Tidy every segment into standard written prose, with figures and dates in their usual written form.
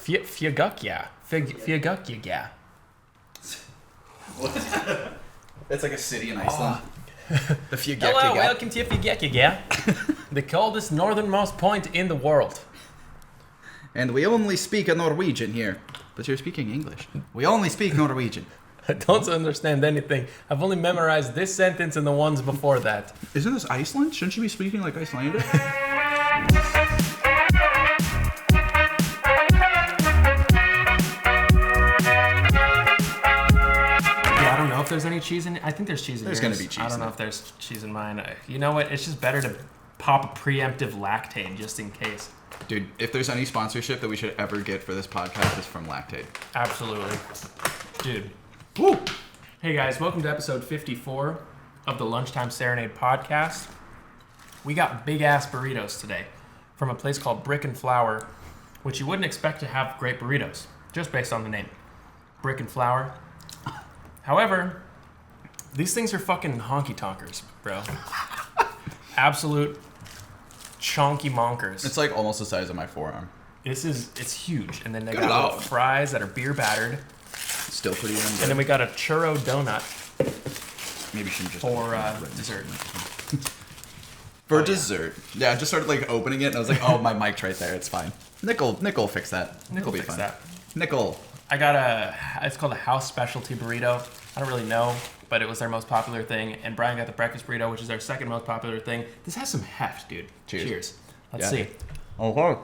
Fjagukya. Fjagukya. What? It's like a city in Iceland. The Hello, welcome to Fjagukya. The coldest northernmost point in the world. And we only speak a Norwegian here. But you're speaking English. We only speak Norwegian. I don't understand anything. I've only memorized this sentence and the ones before that. Isn't this Iceland? Shouldn't you be speaking like Icelandic? I don't know if there's any cheese in it. I think there's cheese in yours. There's going to be cheese. I don't know if there's cheese in mine. You know what? It's just better to pop a preemptive lactate just in case. Dude, if there's any sponsorship that we should ever get for this podcast, it's from Lactate. Absolutely. Dude. Woo! Hey guys, welcome to episode 54 of the Lunchtime Serenade podcast. We got big ass burritos today from a place called Brick and Flour, which you wouldn't expect to have great burritos, just based on the name. Brick and Flour. However, these things are fucking honky tonkers, bro. Absolute chonky monkers. It's like almost the size of my forearm. It's huge. And then they got little fries that are beer battered. Still pretty damn good. And then we got a churro donut. Maybe she just for dessert. For dessert. Yeah, I just started like opening it and I was like, oh, my mic's right there. It's fine. Nickel fix that. Nickel be fix fine. that. Nickel. I got it's called a house specialty burrito. I don't really know, but it was their most popular thing. And Brian got the breakfast burrito, which is their second most popular thing. This has some heft, dude. Cheers. Let's see. Okay.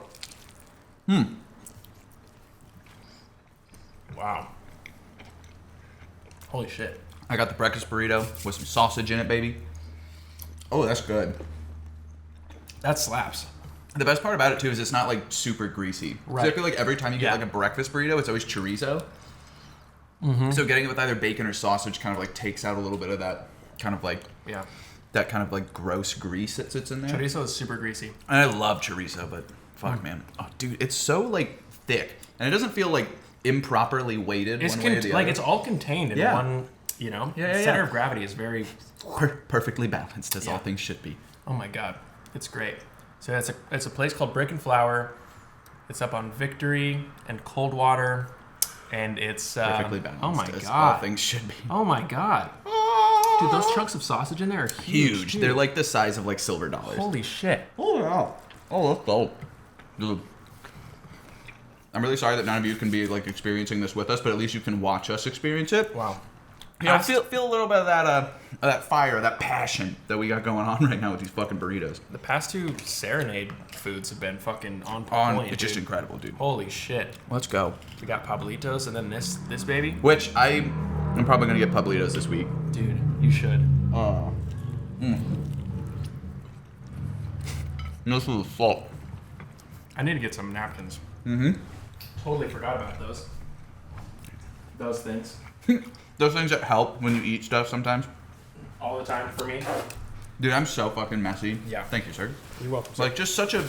Wow. Holy shit. I got the breakfast burrito with some sausage in it, baby. Oh, that's good. That slaps. The best part about it, too, is it's not, like, super greasy. Right. So I feel like every time you get, like, a breakfast burrito, it's always chorizo. Mm-hmm. So getting it with either bacon or sausage kind of, like, takes out a little bit of that kind of, like... Yeah. That kind of, like, gross grease that sits in there. Chorizo is super greasy. And I love chorizo, but fuck, man. Oh, dude, it's so, like, thick. And it doesn't feel, like, improperly weighted one way or the other. Like, it's all contained in one, you know? The center of gravity is very... Perfectly balanced, as all things should be. Oh, my God. It's great. So it's a place called Brick and Flour. It's up on Victory and Coldwater, and it's perfectly balanced. Oh my as God! All things should be. Oh my God! Dude, those chunks of sausage in there are huge. Dude. They're like the size of like silver dollars. Holy shit! Oh yeah! Oh, let's go. Dude. I'm really sorry that none of you can be like experiencing this with us, but at least you can watch us experience it. Wow. You know, feel a little bit of that fire, that passion that we got going on right now with these fucking burritos. The past two Serenade foods have been fucking on point. It's just incredible, dude. Holy shit. Let's go. We got Pablitos and then this baby. Which I'm probably gonna get Pablitos this week. Dude, you should. This is salt. I need to get some napkins. Mm-hmm. Totally forgot about those. Those things. Those things that help when you eat stuff sometimes. All the time for me. Dude, I'm so fucking messy. Yeah. Thank you, sir. You're welcome. Like, just such a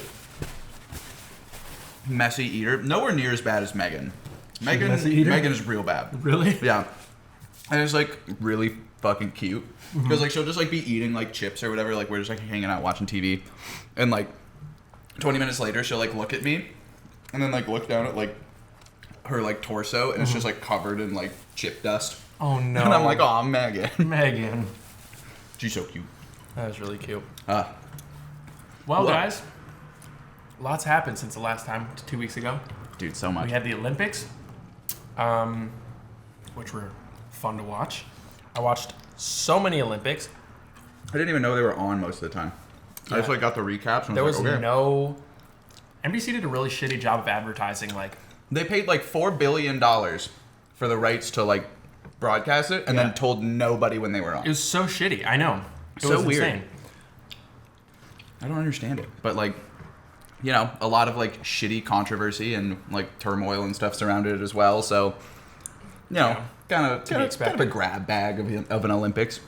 messy eater. Nowhere near as bad as Megan. Megan is real bad. Really? Yeah. And it's, like, really fucking cute. Because, like, she'll just, like, be eating, like, chips or whatever. Like, we're just, like, hanging out watching TV. And, like, 20 minutes later, she'll, like, look at me. And then, like, look down at, like, her, like, torso. And it's just, like, covered in, like, chip dust. Oh, no. And I'm like, oh, Megan. Megan. She's so cute. That was really cute. Well, guys, lots happened since the last time, 2 weeks ago. Dude, so much. We had the Olympics, which were fun to watch. I watched so many Olympics. I didn't even know they were on most of the time. Yeah. I just, like, got the recaps. And there was okay. no... NBC did a really shitty job of advertising, like... They paid, like, $4 billion for the rights to, like, broadcast it, and then told nobody when they were on. It was so shitty. I know. It so was weird. Insane. I don't understand it. But, like, you know, a lot of, like, shitty controversy and, like, turmoil and stuff surrounded it as well. So, you know, kind of a grab bag of an Olympics.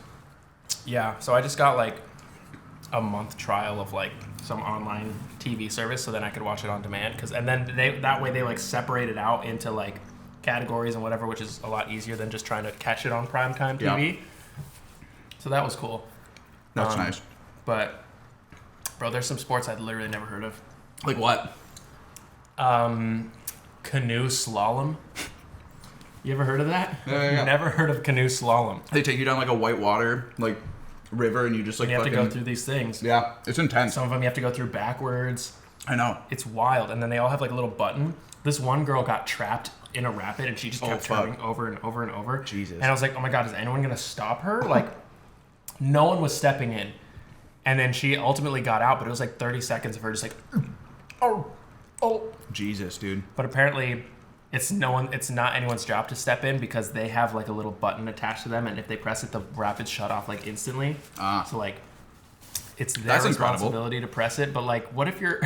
Yeah. So I just got, like, a month trial of, like, some online TV service so then I could watch it on demand. And then that way they, like, separate it out into, like, categories and whatever, which is a lot easier than just trying to catch it on primetime TV. Yeah. So that was cool. That's nice. But, bro, there's some sports I'd literally never heard of. Like what? canoe slalom. You ever heard of that? Yeah. Never heard of canoe slalom. They take you down like a white water like river, and you just like And you have fucking to go through these things. Yeah, it's intense. Some of them you have to go through backwards. I know. It's wild. And then they all have like a little button. This one girl got trapped in a rapid, and she just kept turning over and over and over. Jesus. And I was like, oh my God, is anyone going to stop her? Like, no one was stepping in. And then she ultimately got out, but it was like 30 seconds of her just like, oh. Jesus, dude. But apparently, it's not anyone's job to step in because they have like a little button attached to them, and if they press it, the rapids shut off like instantly. So like, it's their responsibility to press it. But like, what if you're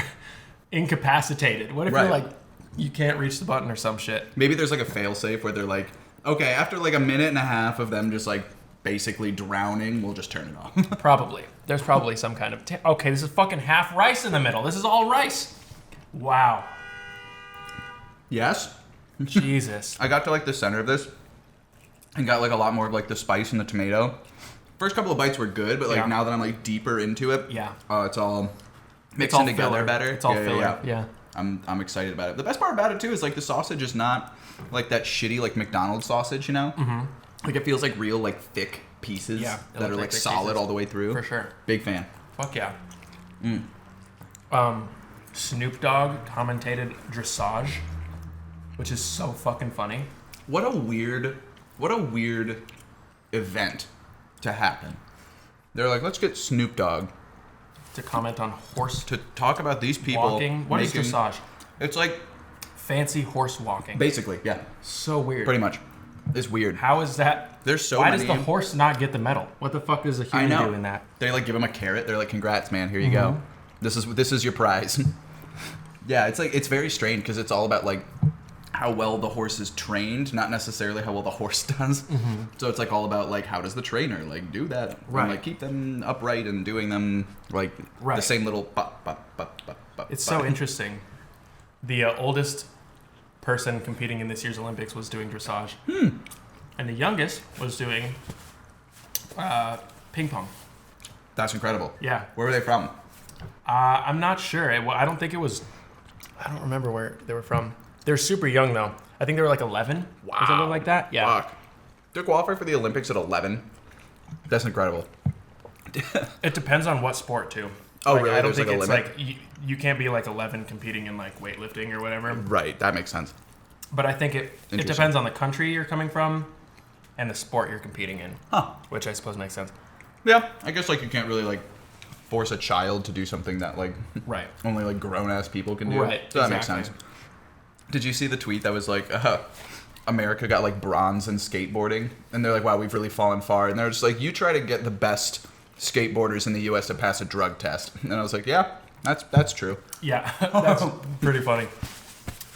incapacitated? What if you're like, you can't reach the button or some shit? Maybe there's like a fail-safe where they're like, okay, after like a minute and a half of them just like basically drowning, we'll just turn it off. Probably. There's probably some kind of... okay, this is fucking half rice in the middle. This is all rice. Wow. Yes? Jesus. I got to like the center of this and got like a lot more of like the spice and the tomato. First couple of bites were good, but like now that I'm like deeper into it, it's all mixing together better. It's all filler. Yeah. I'm excited about it. The best part about it too is like the sausage is not like that shitty like McDonald's sausage, you know? Mm-hmm. Like it feels like real like thick pieces that are like solid all the way through. For sure. Big fan. Fuck yeah. Snoop Dogg commentated dressage, which is so fucking funny. What a weird event to happen. They're like, let's get Snoop Dogg to comment on horse to talk about these people walking. What is dressage? It's like fancy horse walking. Basically, yeah. So weird. Pretty much. It's weird. How is that? There's so Why many. does the horse not get the medal? What the fuck does a human do in that? They like give him a carrot. They're like, congrats, man. Here you go. This is your prize. Yeah, it's like it's very strange because it's all about like how well the horse is trained, not necessarily how well the horse does. Mm-hmm. So it's like all about like how does the trainer like do that, and like keep them upright and doing them like the same little. It's so interesting. The oldest person competing in this year's Olympics was doing dressage, and the youngest was doing ping pong. That's incredible. Yeah. Where were they from? I'm not sure. I don't think it was. I don't remember where they were from. They're super young though. I think they were like 11 or something like that. Yeah. Fuck. To qualify for the Olympics at 11, that's incredible. It depends on what sport too. Oh, like, really? I don't think like it's like you can't be like 11 competing in like weightlifting or whatever. Right. That makes sense. But I think it depends on the country you're coming from and the sport you're competing in. Huh. Which I suppose makes sense. Yeah. I guess like you can't really like force a child to do something that like only like grown ass people can do. Right. So that makes sense. Did you see the tweet that was like, America got like bronze in skateboarding? And they're like, wow, we've really fallen far. And they're just like, you try to get the best skateboarders in the U.S. to pass a drug test. And I was like, yeah, that's true. Yeah, that's pretty funny.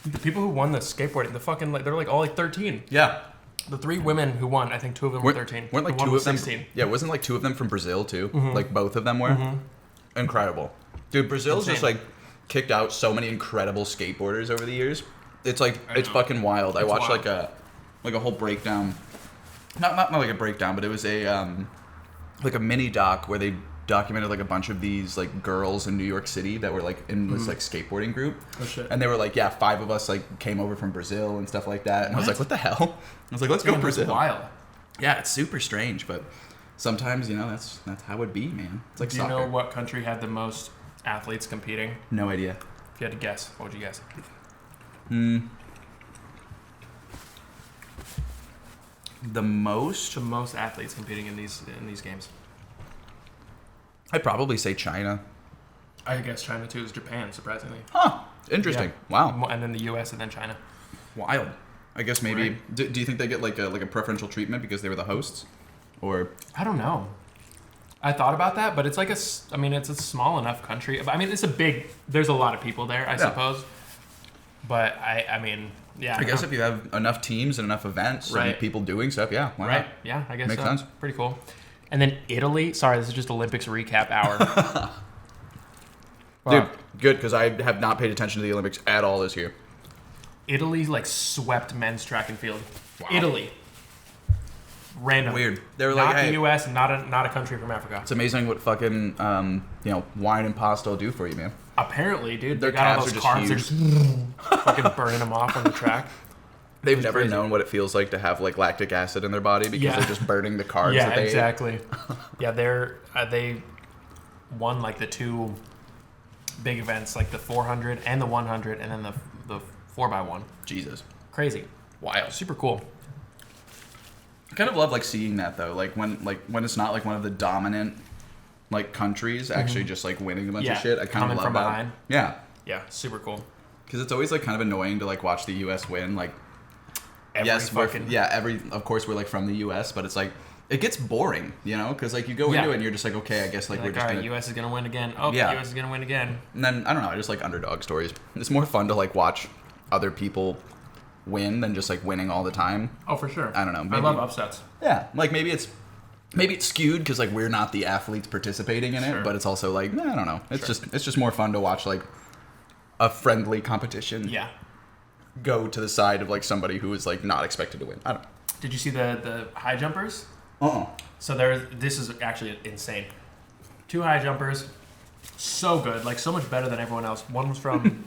The people who won the skateboarding, the fucking like, they're like all like 13. Yeah. The 3 women who won, I think 2 of them were 13. Weren't like the 2 of them? 16. Yeah, wasn't like 2 of them from Brazil too? Mm-hmm. Like both of them were? Mm-hmm. Incredible. Dude, Brazil's just like kicked out so many incredible skateboarders over the years. It's like, it's fucking wild. I watched like a whole breakdown. Not like a breakdown, but it was a like a mini doc where they documented like a bunch of these like girls in New York City that were like in this like skateboarding group. Oh shit. And they were like, yeah, 5 of us like came over from Brazil and stuff like that. And I was like, what the hell? I was like, let's go Brazil. That's wild. Yeah, it's super strange, but sometimes, you know, that's how it be, man. It's like soccer. Do you know what country had the most athletes competing? No idea. If you had to guess, what would you guess? The most athletes competing in these games. I'd probably say China. I guess China too is Japan, surprisingly. Huh. Interesting. Yeah. Wow. And then the U.S. and then China. Wild. I guess maybe. Right. Do you think they get like a preferential treatment because they were the hosts, or? I don't know. I thought about that, but it's like it's a small enough country. I mean, there's a lot of people there, I suppose. But I mean, yeah. I guess if you have enough teams and enough events and people doing stuff, yeah. Why not? Yeah, I guess Makes so. sense. Pretty cool. And then Italy. Sorry, this is just Olympics recap hour. Dude, good, because I have not paid attention to the Olympics at all this year. Italy like swept men's track and field. Wow. Italy. Random. Weird. They were not like, the hey, U.S. and not a country from Africa. It's amazing what fucking wine and pasta will do for you, man. Apparently, dude, Their they got all calves those are carbs. just They're just fucking burning them off on the track. They've never crazy. known what it feels like to have like lactic acid in their body because Yeah. they're just burning the carbs Yeah, that they exactly. Yeah, they won like the 2 big events, like the 400 and the 100, and then the 4x1. ate. Jesus. Crazy. Wild. Super cool. I kind of love like seeing that though, like when it's not like one of the dominant like countries actually just like winning a bunch Yeah, of shit. I kind coming of love from that. behind. Yeah, Yeah, super cool. because it's always like kind of annoying to like watch the U.S. win. Like, Every yes, fucking of course we're like from the U.S., but it's like it gets boring, you know, because like you go Yeah. into it and you're just like, okay, I guess like Like, we're just all right, gonna. U.S. is gonna win again. Oh, Yeah. U.S. is gonna win again. And then I don't know, I just like underdog stories. It's more fun to like watch other people win than just like winning all the time. Oh, for sure. I don't know, I maybe- love upsets. Yeah, like maybe it's skewed because like we're not the athletes participating in Sure. it, but it's also like I don't know. It's Sure. just more fun to watch like a friendly competition Yeah. go to the side of like somebody who is like not expected to win. I don't know. Did you see the high jumpers? Uh-uh. So this is actually insane. 2 high jumpers, so good, like so much better than everyone else. One was from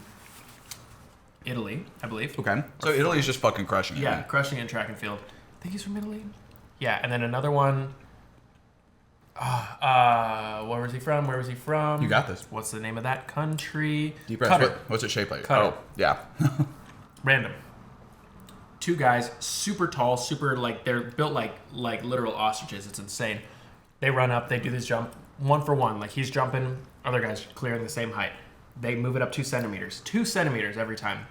Italy, I believe. Okay. So Italy's just fucking crushing it. Yeah, man. crushing it in track and field. I think he's from Italy. Yeah, and then another one. Where was he from? Where was he from? You got this. What's the name of that country? Deep breath. Qatar. What's it shaped like? Qatar. Oh, yeah. Random. 2 guys, super tall, super like they're built like literal ostriches. It's insane. They run up, they do this jump 1 for 1. Like he's jumping, other guys clearing the same height. They move it up 2 centimeters. 2 centimeters every time.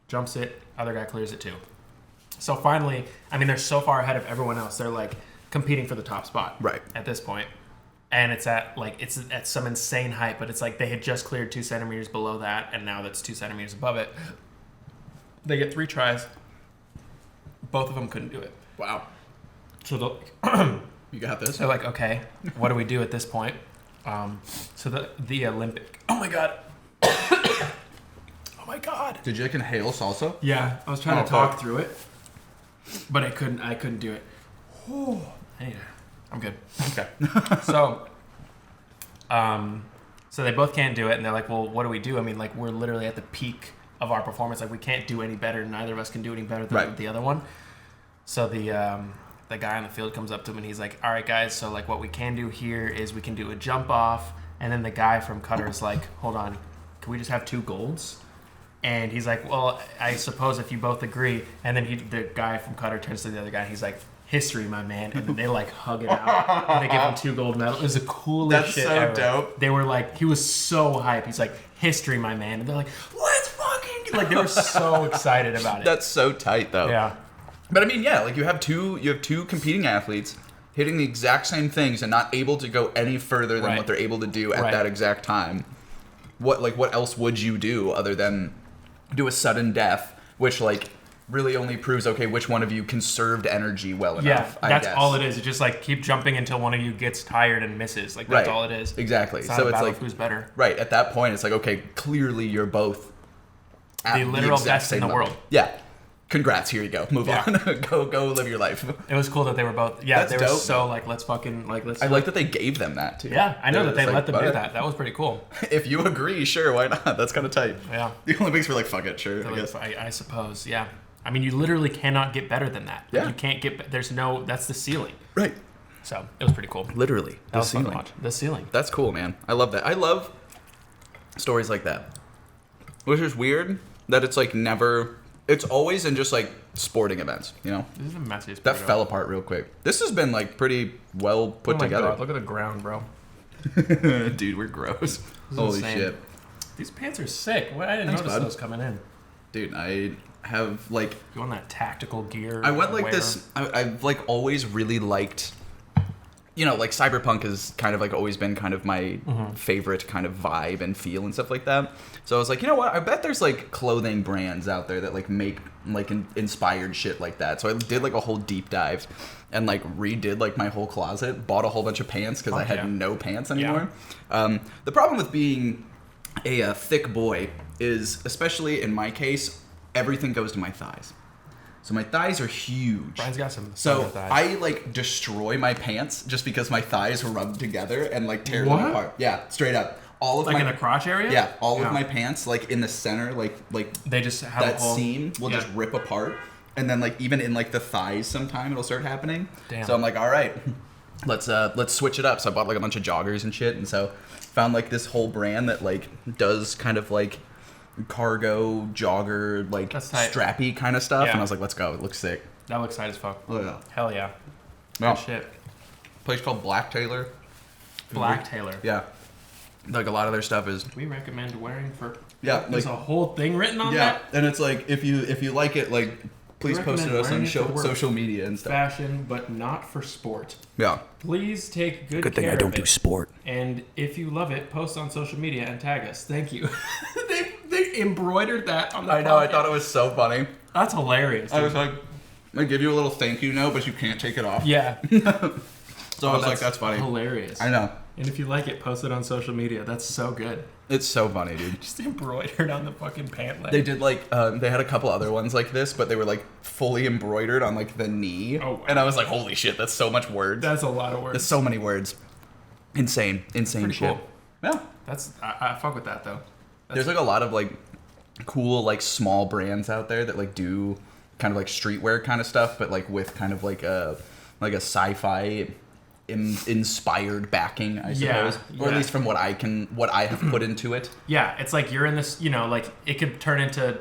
Jumps it, other guy clears it too. So finally, I mean, they're so far ahead of everyone else. They're like competing for the top spot. Right. At this point. And it's at some insane height, but it's like they had just cleared 2 centimeters below that, and now that's 2 centimeters above it. They get 3 tries. Both of them couldn't do it. Wow. So You got this. they're like, okay, what do we do at this point? So the Olympic. Oh my god. Oh my god. Did you like inhale salsa? Yeah, I was trying Oh, to talk fuck. through it, but I couldn't do it. Whew. I'm good. Okay. So they both can't do it, and they're like, well, what do we do? I mean, like, we're literally at the peak of our performance. Like, we can't do any better. Neither of us can do any better than Right. the other one. So the guy on the field comes up to him, and he's like, all right, guys, so, like, what we can do here is we can do a jump off. And then the guy from Qatar is like, hold on, can we just have 2 golds? And he's like, well, I suppose if you both agree. And then the guy from Qatar turns to the other guy, and he's like, history, my man. And then they like hug it out. And they give him 2 gold medals. It was the coolest That's shit so ever. dope. They were like, he was so hyped. He's like, history, my man. And they're like, let's fucking like, they were so excited about it. That's so tight though. Yeah. But I mean, yeah, like you have two competing athletes hitting the exact same things and not able to go any further than Right. what they're able to do at Right. that exact time. What else would you do other than do a sudden death, which like really only proves which one of you conserved energy well Yeah, enough. I that's guess. all it is. It's just like keep jumping until one of you gets tired and misses. Like that's Right. all it is. Exactly. It's not So a it's battle like of who's better. right at that point, it's like okay, clearly you're both at The literal exact best in same the level. world. Yeah. Congrats. Here you go. Move Yeah. on. go live your life. It was cool that they were both. Yeah, That's they were dope, so like let's fucking like let's. I like that they gave them that too. Yeah, I know that they was let them like, do "But that. That was pretty cool. If you agree, sure, why not? That's kind of tight. Yeah. The Olympics were like, fuck it, sure. So I guess. I suppose. Yeah. I mean, you literally cannot get better than that. Yeah. You can't get. There's no. That's the ceiling. Right. So it was pretty cool. Literally. That was fun to watch. The ceiling. That's cool, man. I love that. I love stories like that. Which is weird that it's like never. It's always in just like sporting events, you know? This is the messiest. That burrito. fell apart real quick. This has been like pretty well put Oh my together. God, look at the ground, bro. Dude, we're gross. This is Holy insane. shit. These pants are sick. What? I didn't Thanks, notice bud. those coming in. Dude, I have like You on that tactical gear? I went like wear. this. I've like always really liked, you know, like cyberpunk has kind of like always been kind of my favorite kind of vibe and feel and stuff like that. So I was like, you know what? I bet there's like clothing brands out there that like make like inspired shit like that. So I did like a whole deep dive and like redid like my whole closet, bought a whole bunch of pants because I Fuck had yeah. no pants anymore. The problem with being a thick boy is, especially in my case, everything goes to my thighs. So my thighs are huge. Brian's got some. So thunder thighs. I like destroy my pants just because my thighs rub together and like tear them What? apart. Yeah, straight up. all of like my in the crotch area. yeah, all of my pants like in the center, like they just have that a whole seam will just rip apart, and then like even in like the thighs, sometime it'll start happening. Damn. So I'm like, all right, let's switch it up. So I bought like a bunch of joggers and shit, and so found like this whole brand that like does kind of like cargo jogger like strappy kind of stuff, and I was like, let's go. It looks sick. That looks tight as fuck. Oh yeah. Hell yeah. Yeah. Good shit. Place called Black Taylor. Black Taylor. Yeah. Like a lot of their stuff is. We recommend wearing for. Yeah. There's a whole thing written on yeah, that. and it's like if you like it, like please post it us on social media and stuff. Fashion, but not for sport. Yeah. Please take good thing care I don't of it. do sport. And if you love it, post on social media and tag us. Thank you. they embroidered that on the I know. pocket. I thought it was so funny. That's hilarious. I was like, I give you a little thank you note, but you can't take it off. Yeah. So I was like, that's funny. Hilarious. I know. And if you like it, post it on social media. That's so good. It's so funny, dude. Just embroidered on the fucking pant leg. They did like they had a couple other ones like this, but they were like fully embroidered on like the knee. Oh, wow. And I was like, holy shit, that's so much words. That's a lot of words. That's so many words. Insane Pretty shit. cool. Yeah. I fuck with that though. There's like a lot of like cool like small brands out there that like do kind of like streetwear kind of stuff, but like with kind of like a sci-fi inspired backing, I suppose, or at least from what I have put into it. Yeah, it's like you're in this, like it could turn into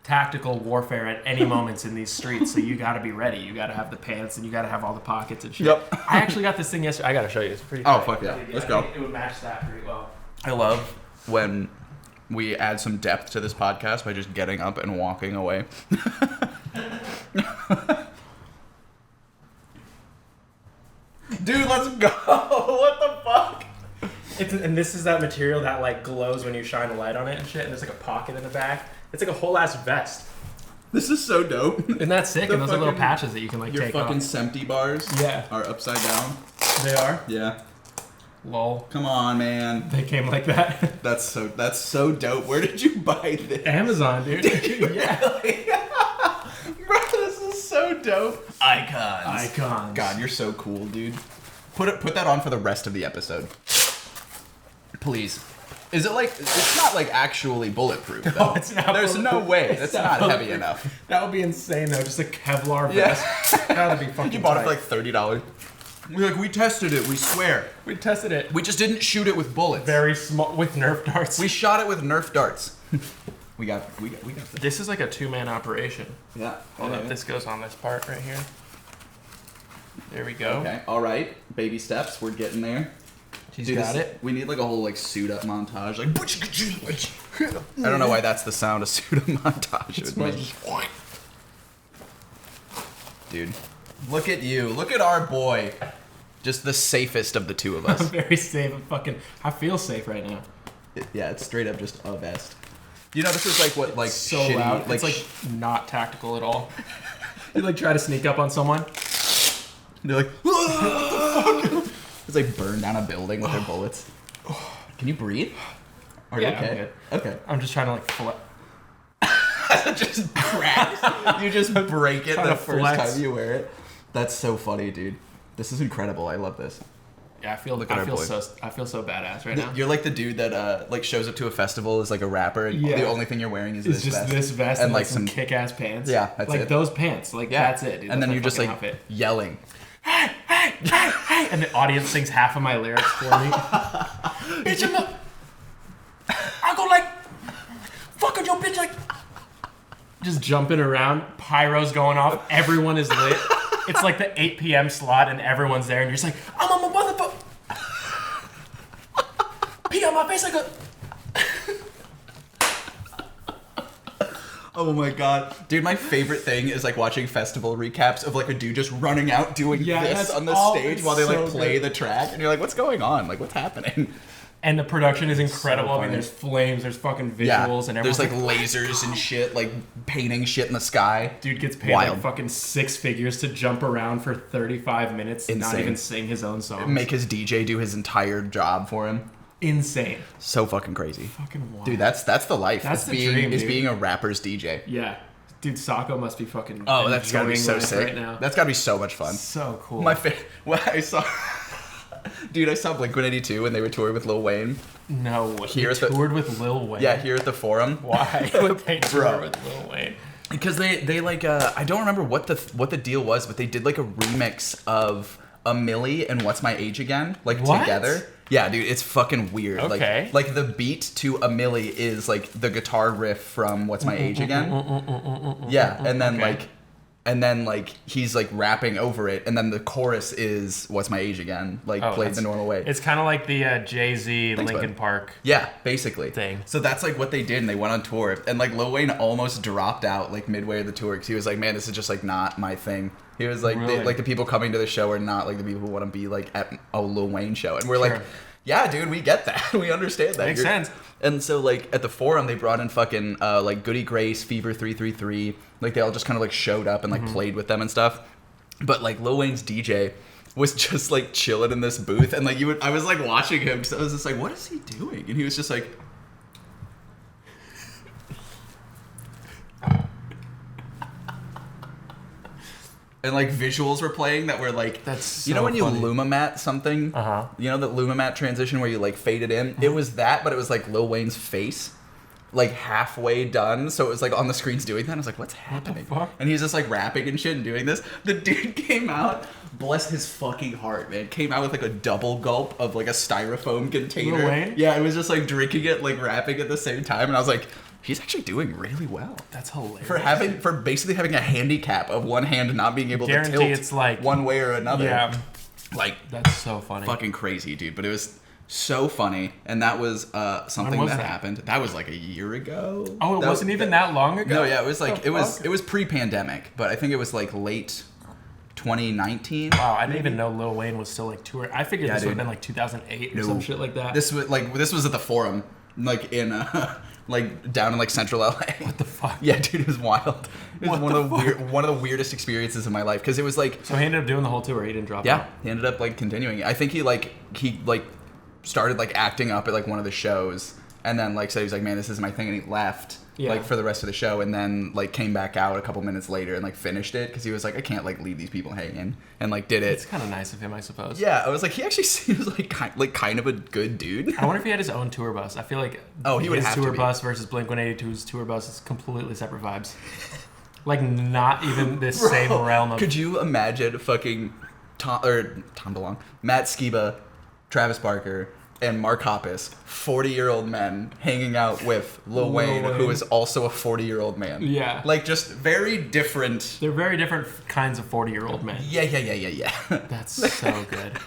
tactical warfare at any moments in these streets. So you got to be ready. You got to have the pants and you got to have all the pockets and shit. Yep. I actually got this thing yesterday. I got to show you. It's pretty. Oh tight. fuck yeah! Let's I go. think it would match that pretty well. I love when we add some depth to this podcast by just getting up and walking away. Dude, let's go. What the fuck? And this is that material that like glows when you shine a light on it and shit. And there's like a pocket in the back. It's like a whole ass vest. This is so dope. Isn't that sick? The And those are little fucking- patches that you can like Your take fucking off. Sempty bars are upside down. They are? Yeah. Lol. Come on, man. They came like that. That's so dope. Where did you buy this? Amazon, dude. Yeah. Bro, this is so dope. Icons. God, you're so cool, dude. Put that on for the rest of the episode. Please. Is it like, it's not like actually bulletproof though. No, it's not There's no bulletproof. way. It's That's not not heavy bulletproof. enough. That would be insane though. Just a Kevlar Yeah. vest. That'd be fucking You bought it tight. for like $30. We tested it, we swear. We tested it. We just didn't shoot it with bullets. Very small with Nerf darts. We shot it with Nerf darts. we got this. This is like a 2-man operation. Yeah. Hold up, this goes on this part right here. There we go. Okay, all right. Baby steps. We're getting there. She's Dude, got this- it. We need like a whole like suit up montage. Like, I don't know why that's the sound of suit up montage. It would make- Dude, look at you. Look at our boy. Just the safest of the two of I'm us. very safe. I feel safe right now. Yeah, it's straight up just a vest. You know, this is like what like So shitty, loud. like, It's like not tactical at all. You like try to sneak up on someone. they're like, what the fuck? It's like burn down a building with their bullets. Can you breathe? Are you Yeah, I'm okay? good. Okay. I'm just trying to like Just cracks. You just break it Trying the to first flex. time you wear it. That's so funny, dude. This is incredible. I love this. Yeah, I feel Look at our boy. so badass right now. You're like the dude that like shows up to a festival as like a rapper, and Yeah. the only thing you're wearing is It's this just vest. this vest and like some some kick-ass pants. Yeah, that's like it. those pants. Like yeah. that's it. Dude. And That's then my you're just fucking like outfit. yelling. Hey, hey, hey, hey, and the audience sings half of my lyrics for me. Bitch, I go like, fucking your bitch, like, just jumping around, pyros going off, everyone is lit. It's like the 8 p.m. slot, and everyone's there, and you're just like, I'm on my motherfucker. Pee on my face like a. Oh my god, dude! My favorite thing is like watching festival recaps of like a dude just running out doing Yeah, this that's on the all- stage it's while they like so play good. the track, and you're like, "What's going on? Like, what's happening?" And the production is incredible. I mean, funny. there's flames, there's fucking visuals, Yeah, and there's everyone's like lasers and shit, like painting shit in the sky. dude gets paid Wild. like fucking 6 figures to jump around for 35 minutes, and not Insane. even sing his own songs. Make his DJ do his entire job for him. Insane. So fucking crazy. Fucking wild. Dude, that's the life. That's It's the being, dream, is dude. being a rapper's DJ. Yeah. Dude, Sacco must be fucking Oh, that's gotta be enjoying so life sick. right now. That's gotta be so much fun. So cool. Well, I saw Dude, I saw Blink-182 when they were touring with Lil Wayne. No, Here they toured with Lil Wayne. Yeah, here at the Forum. Why would they tour with Lil Wayne? Because they like I don't remember what the deal was, but they did like a remix of A Milli and What's My Age Again, like What? together. Yeah, dude, it's fucking weird. Okay. Like the beat to A Milli is like the guitar riff from What's My Age Again. Yeah, and then like he's like rapping over it, and then the chorus is What's My Age Again, like played the normal way. It's kind of like the Jay-Z Linkin Park. Yeah, basically. Thing. So that's like what they did, and they went on tour, and like Lil Wayne almost dropped out like midway of the tour because he was like, "Man, this is just like not my thing." He was like, Really? like the people coming to the show are not like the people who want to be like at a Lil Wayne show, and we're Sure. like, "Yeah, dude, we get that, we understand that." Makes sense. And so like at the Forum, they brought in fucking like Goody Grace, Fever 333, like they all just kind of like showed up and like played with them and stuff. But like Lil Wayne's DJ was just like chilling in this booth, and like I was like watching him, so I was just like, what is he doing? And he was just like. And like visuals were playing that were like, That's so you know when funny. you Lumamat something, you know that Lumamat transition where you like fade it in. It was that, but it was like Lil Wayne's face, like halfway done. So it was like on the screens doing that. I was like, what's happening? fuck? And he's just like rapping and shit and doing this. The dude came out, bless his fucking heart, man. Came out with like a double gulp of like a styrofoam container. Lil Wayne? Yeah, it was just like drinking it, like rapping at the same time, and I was like, he's actually doing really well. That's hilarious. For basically having a handicap of one hand not being able Guarantee to tilt it's like- one way or another. Yeah. Like That's so funny. fucking crazy, dude. But it was so funny, and that was something was that that? happened. That was like a year ago. Oh, it wasn't even that long ago? No, yeah, it was like The it fuck? was pre-pandemic, but I think it was like late 2019. Wow, I didn't even know Lil Wayne was still like touring. I figured Yeah, this would have dude. been like 2008 or No. some shit like that. This was at the Forum, like in like down in like central LA. What the fuck? Yeah, dude, it was wild. It was What one of the weirdest experiences of my life because it was like So he ended up doing the whole tour. He didn't drop yeah, out. he ended up like continuing. I think he started like acting up at like one of the shows, and then like said he was like, man, this is my thing, and he left Yeah. like for the rest of the show, and then like came back out a couple minutes later and like finished it because he was like, I can't like leave these people hanging, and like did It's it. kind of nice of him, I suppose. Yeah, I was like, he actually seems like kind of a good dude. I wonder if he had his own tour bus. I feel like He would his have to tour be. bus versus Blink-182's tour bus is completely separate vibes. Like not even this Bro, same realm of. Could you imagine fucking Tom DeLonge, Matt Skiba, Travis Barker, and Mark Hoppus, 40-year-old men hanging out with Lil Wayne, who is also a 40-year-old man. Yeah. Like just very different. They're very different kinds of 40-year-old men. Yeah. That's so good.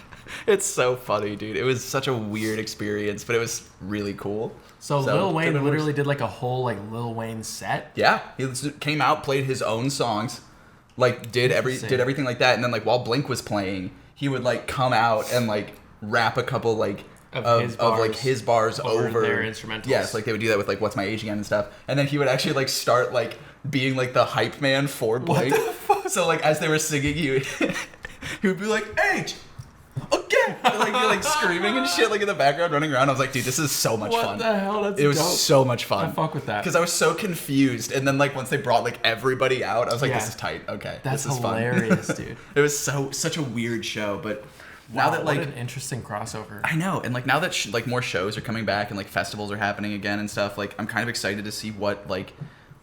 It's so funny, dude. It was such a weird experience, but it was really cool. So Lil Wayne good literally memories. did like a whole like Lil Wayne set. Yeah, he came out, played his own songs, like did Interesting. everything like that, and then like while Blink was playing, he would like come out and like rap a couple like Of his bars over their instrumentals. Yes, like they would do that with like What's My Age Again and stuff, and then he would actually like start like being like the hype man for Blink. the fuck? So like as they were singing, he would be like Age. Okay, and, like you're like screaming and shit like in the background, running around. I was like, dude, this is so much What fun. the hell? That's It was dope. so much fun. I fuck with that. Because I was so confused, and then like once they brought like everybody out, I was like, Yeah. this is tight. Okay, That's this is hilarious, fun. dude. It was such a weird show, but now Wow, that what like an interesting crossover. I know, and like now that like more shows are coming back and like festivals are happening again and stuff, like I'm kind of excited to see what like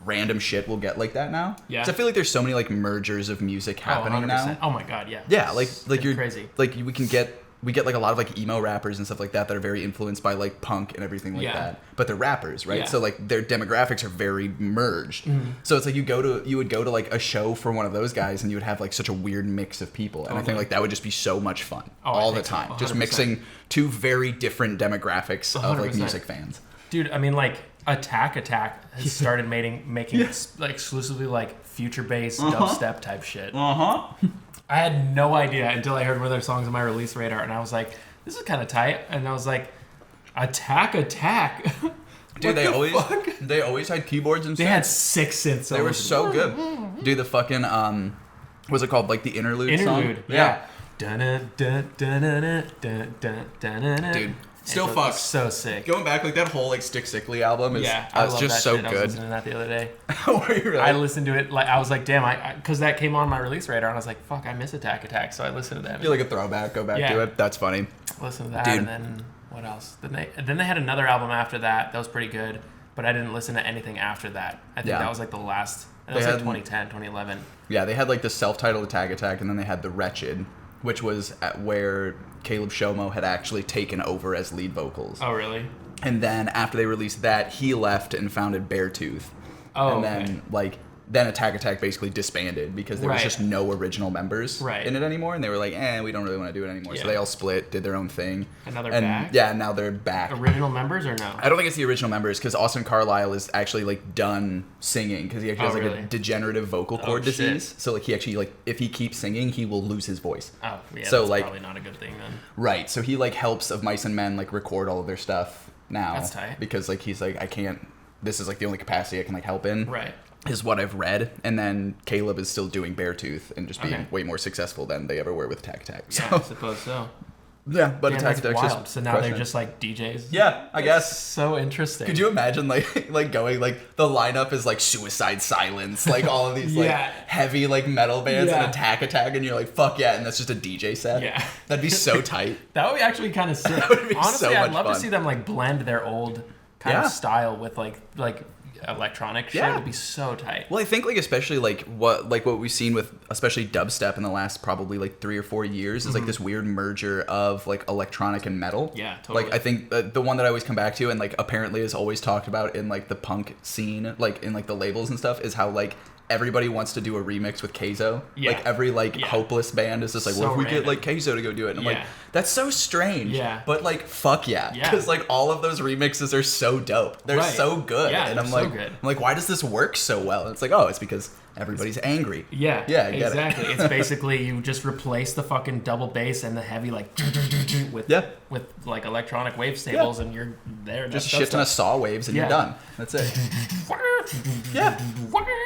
random shit we'll get like that now. Yeah. 'Cause I feel like there's so many like mergers of music happening 100%. now. Oh my god, yeah. Yeah, like It's you're crazy. Like we get like a lot of like emo rappers and stuff like that that are very influenced by like punk and everything like Yeah. that. But they're rappers, right? Yeah. So like their demographics are very merged. Mm-hmm. So it's like you would go to like a show for one of those guys and you would have like such a weird mix of people. And I think Totally. like that would just be so much fun Oh, I all the think so, time. Just 100%. mixing two very different demographics of like 100%. music fans. Dude, I mean, like Attack has started making like exclusively like future-based dubstep type shit. Uh-huh. I had no idea until I heard one of their songs on my release radar, and I was like, "This is kind of tight." And I was like, "Attack!" Dude, What the fuck? they always had keyboards and They stuff. had 6 synths. They were so good. Dude, the fucking what's it called? Like the interlude song? Interlude, yeah. Dude, Still It's fucks. so sick. Going back, like that whole like Stick Sickly album is I love just that so shit. good. I was listening to that the other day. Were you really? I listened to it like I was like, damn, because that came on my release radar, and I was like, fuck, I miss Attack Attack, so I listened to them. You're like a throwback. Go back to it. That's funny. Listen to that, Dude. and then what else? Then they had another album after that was pretty good, but I didn't listen to anything after that. I think that was like the last. That was like 2010, 2011. Yeah, they had like the self-titled Attack Attack, and then they had the Wretched, which was where Caleb Shomo had actually taken over as lead vocals. Oh, really? And then after they released that, he left and founded Beartooth. Oh, and then then Attack Attack basically disbanded because there was just no original members in it anymore, and they were like, we don't really want to do it anymore. So they all split, did their own thing. And now they're back? Yeah, now they're back. Original members or no? I don't think it's the original members because Austin Carlisle is actually like done singing because he actually has like a degenerative vocal cord disease. So like he actually like if he keeps singing, he will lose his voice. Oh, yeah. So that's like probably not a good thing then. Right. So he like helps Of Mice and Men like record all of their stuff now. That's tight. Because like he's like I can't. This is like the only capacity I can like help in. Right. Is what I've read, and then Caleb is still doing Beartooth and just being way more successful than they ever were with Attack Attack. So. Yeah, I suppose so. Yeah, but Attack Attack's wild. just so now they're just like DJs. Yeah, I guess. So interesting. Could you imagine like going like the lineup is like Suicide Silence, like all of these like heavy like metal bands and Attack Attack, and you're like fuck yeah, and that's just a DJ set. Yeah, that'd be so tight. That would be actually kind of sick. That would be Honestly, so much I'd love fun. to see them like blend their old kind of style with like electronic shit. It'd be so tight. Well, I think like especially like what we've seen with especially dubstep in the last probably like 3 or 4 years is like this weird merger of like electronic and metal. Yeah, totally. Like I think the one that I always come back to and like apparently is always talked about in like the punk scene, like in like the labels and stuff, is how like everybody wants to do a remix with Keizo. Yeah. Like every like hopeless band is just like, So what if we random. get like Keizo to go do it? And I'm like, that's so strange. Yeah. But like, fuck yeah. Because like all of those remixes are so dope. They're so good. Yeah, and they're I'm so like, good. I'm like, why does this work so well? And it's like, oh, it's because everybody's angry. Yeah. Yeah, I get exactly. It's basically you just replace the fucking double bass and the heavy like with like electronic wave stables and you're there. Just shit ton of saw waves and you're done. That's it. Yeah.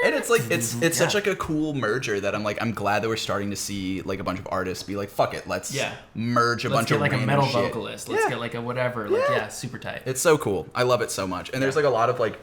And it's like it's such like a cool merger that I'm glad that we're starting to see like a bunch of artists be like, fuck it, let's merge a bunch of like a random metal shit. vocalist. Let's get like a whatever. Like super tight. It's so cool. I love it so much. And there's like a lot of like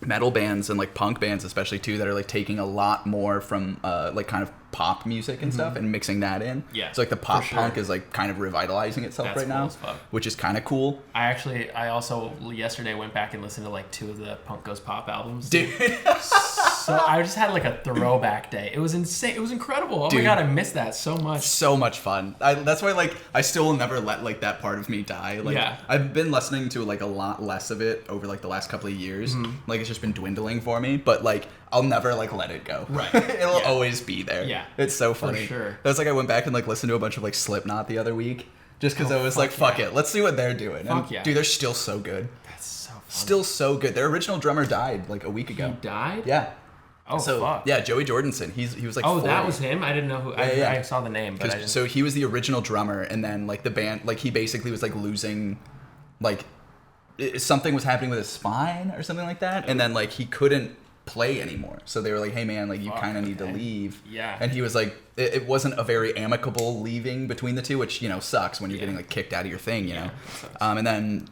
metal bands and like punk bands especially too that are like taking a lot more from like kind of pop music and stuff and mixing that in. Yeah. So like the pop punk is like kind of revitalizing itself right now, which is kind of cool. I also yesterday went back and listened to like 2 of the Punk Goes Pop albums. Dude. So I just had like a throwback day. It was insane. It was incredible. Oh my god, I missed that so much. So much fun. That's why like I still will never let like that part of me die. Like I've been listening to like a lot less of it over like the last couple of years. Like it's just been dwindling for me, but like I'll never like let it go. Right. It'll always be there. Yeah. It's so funny. For sure. That's like I went back and like listened to a bunch of like Slipknot the other week just because I was like, fuck it, let's see what they're doing. Dude, they're still so good. That's so funny. Still so good. Their original drummer died like a week ago. He died? Yeah. Oh, fuck. Yeah, Joey Jordanson. He was like 40. that was him? I didn't know who. I saw the name, but I didn't. So he was the original drummer, and then like the band, like he basically was like losing, like something was happening with his spine or something like that, and then like he couldn't play anymore. So they were like, hey man, like you kind of need to leave. Yeah. And he was like, it wasn't a very amicable leaving between the two, which sucks when you're getting like kicked out of your thing, you know. And then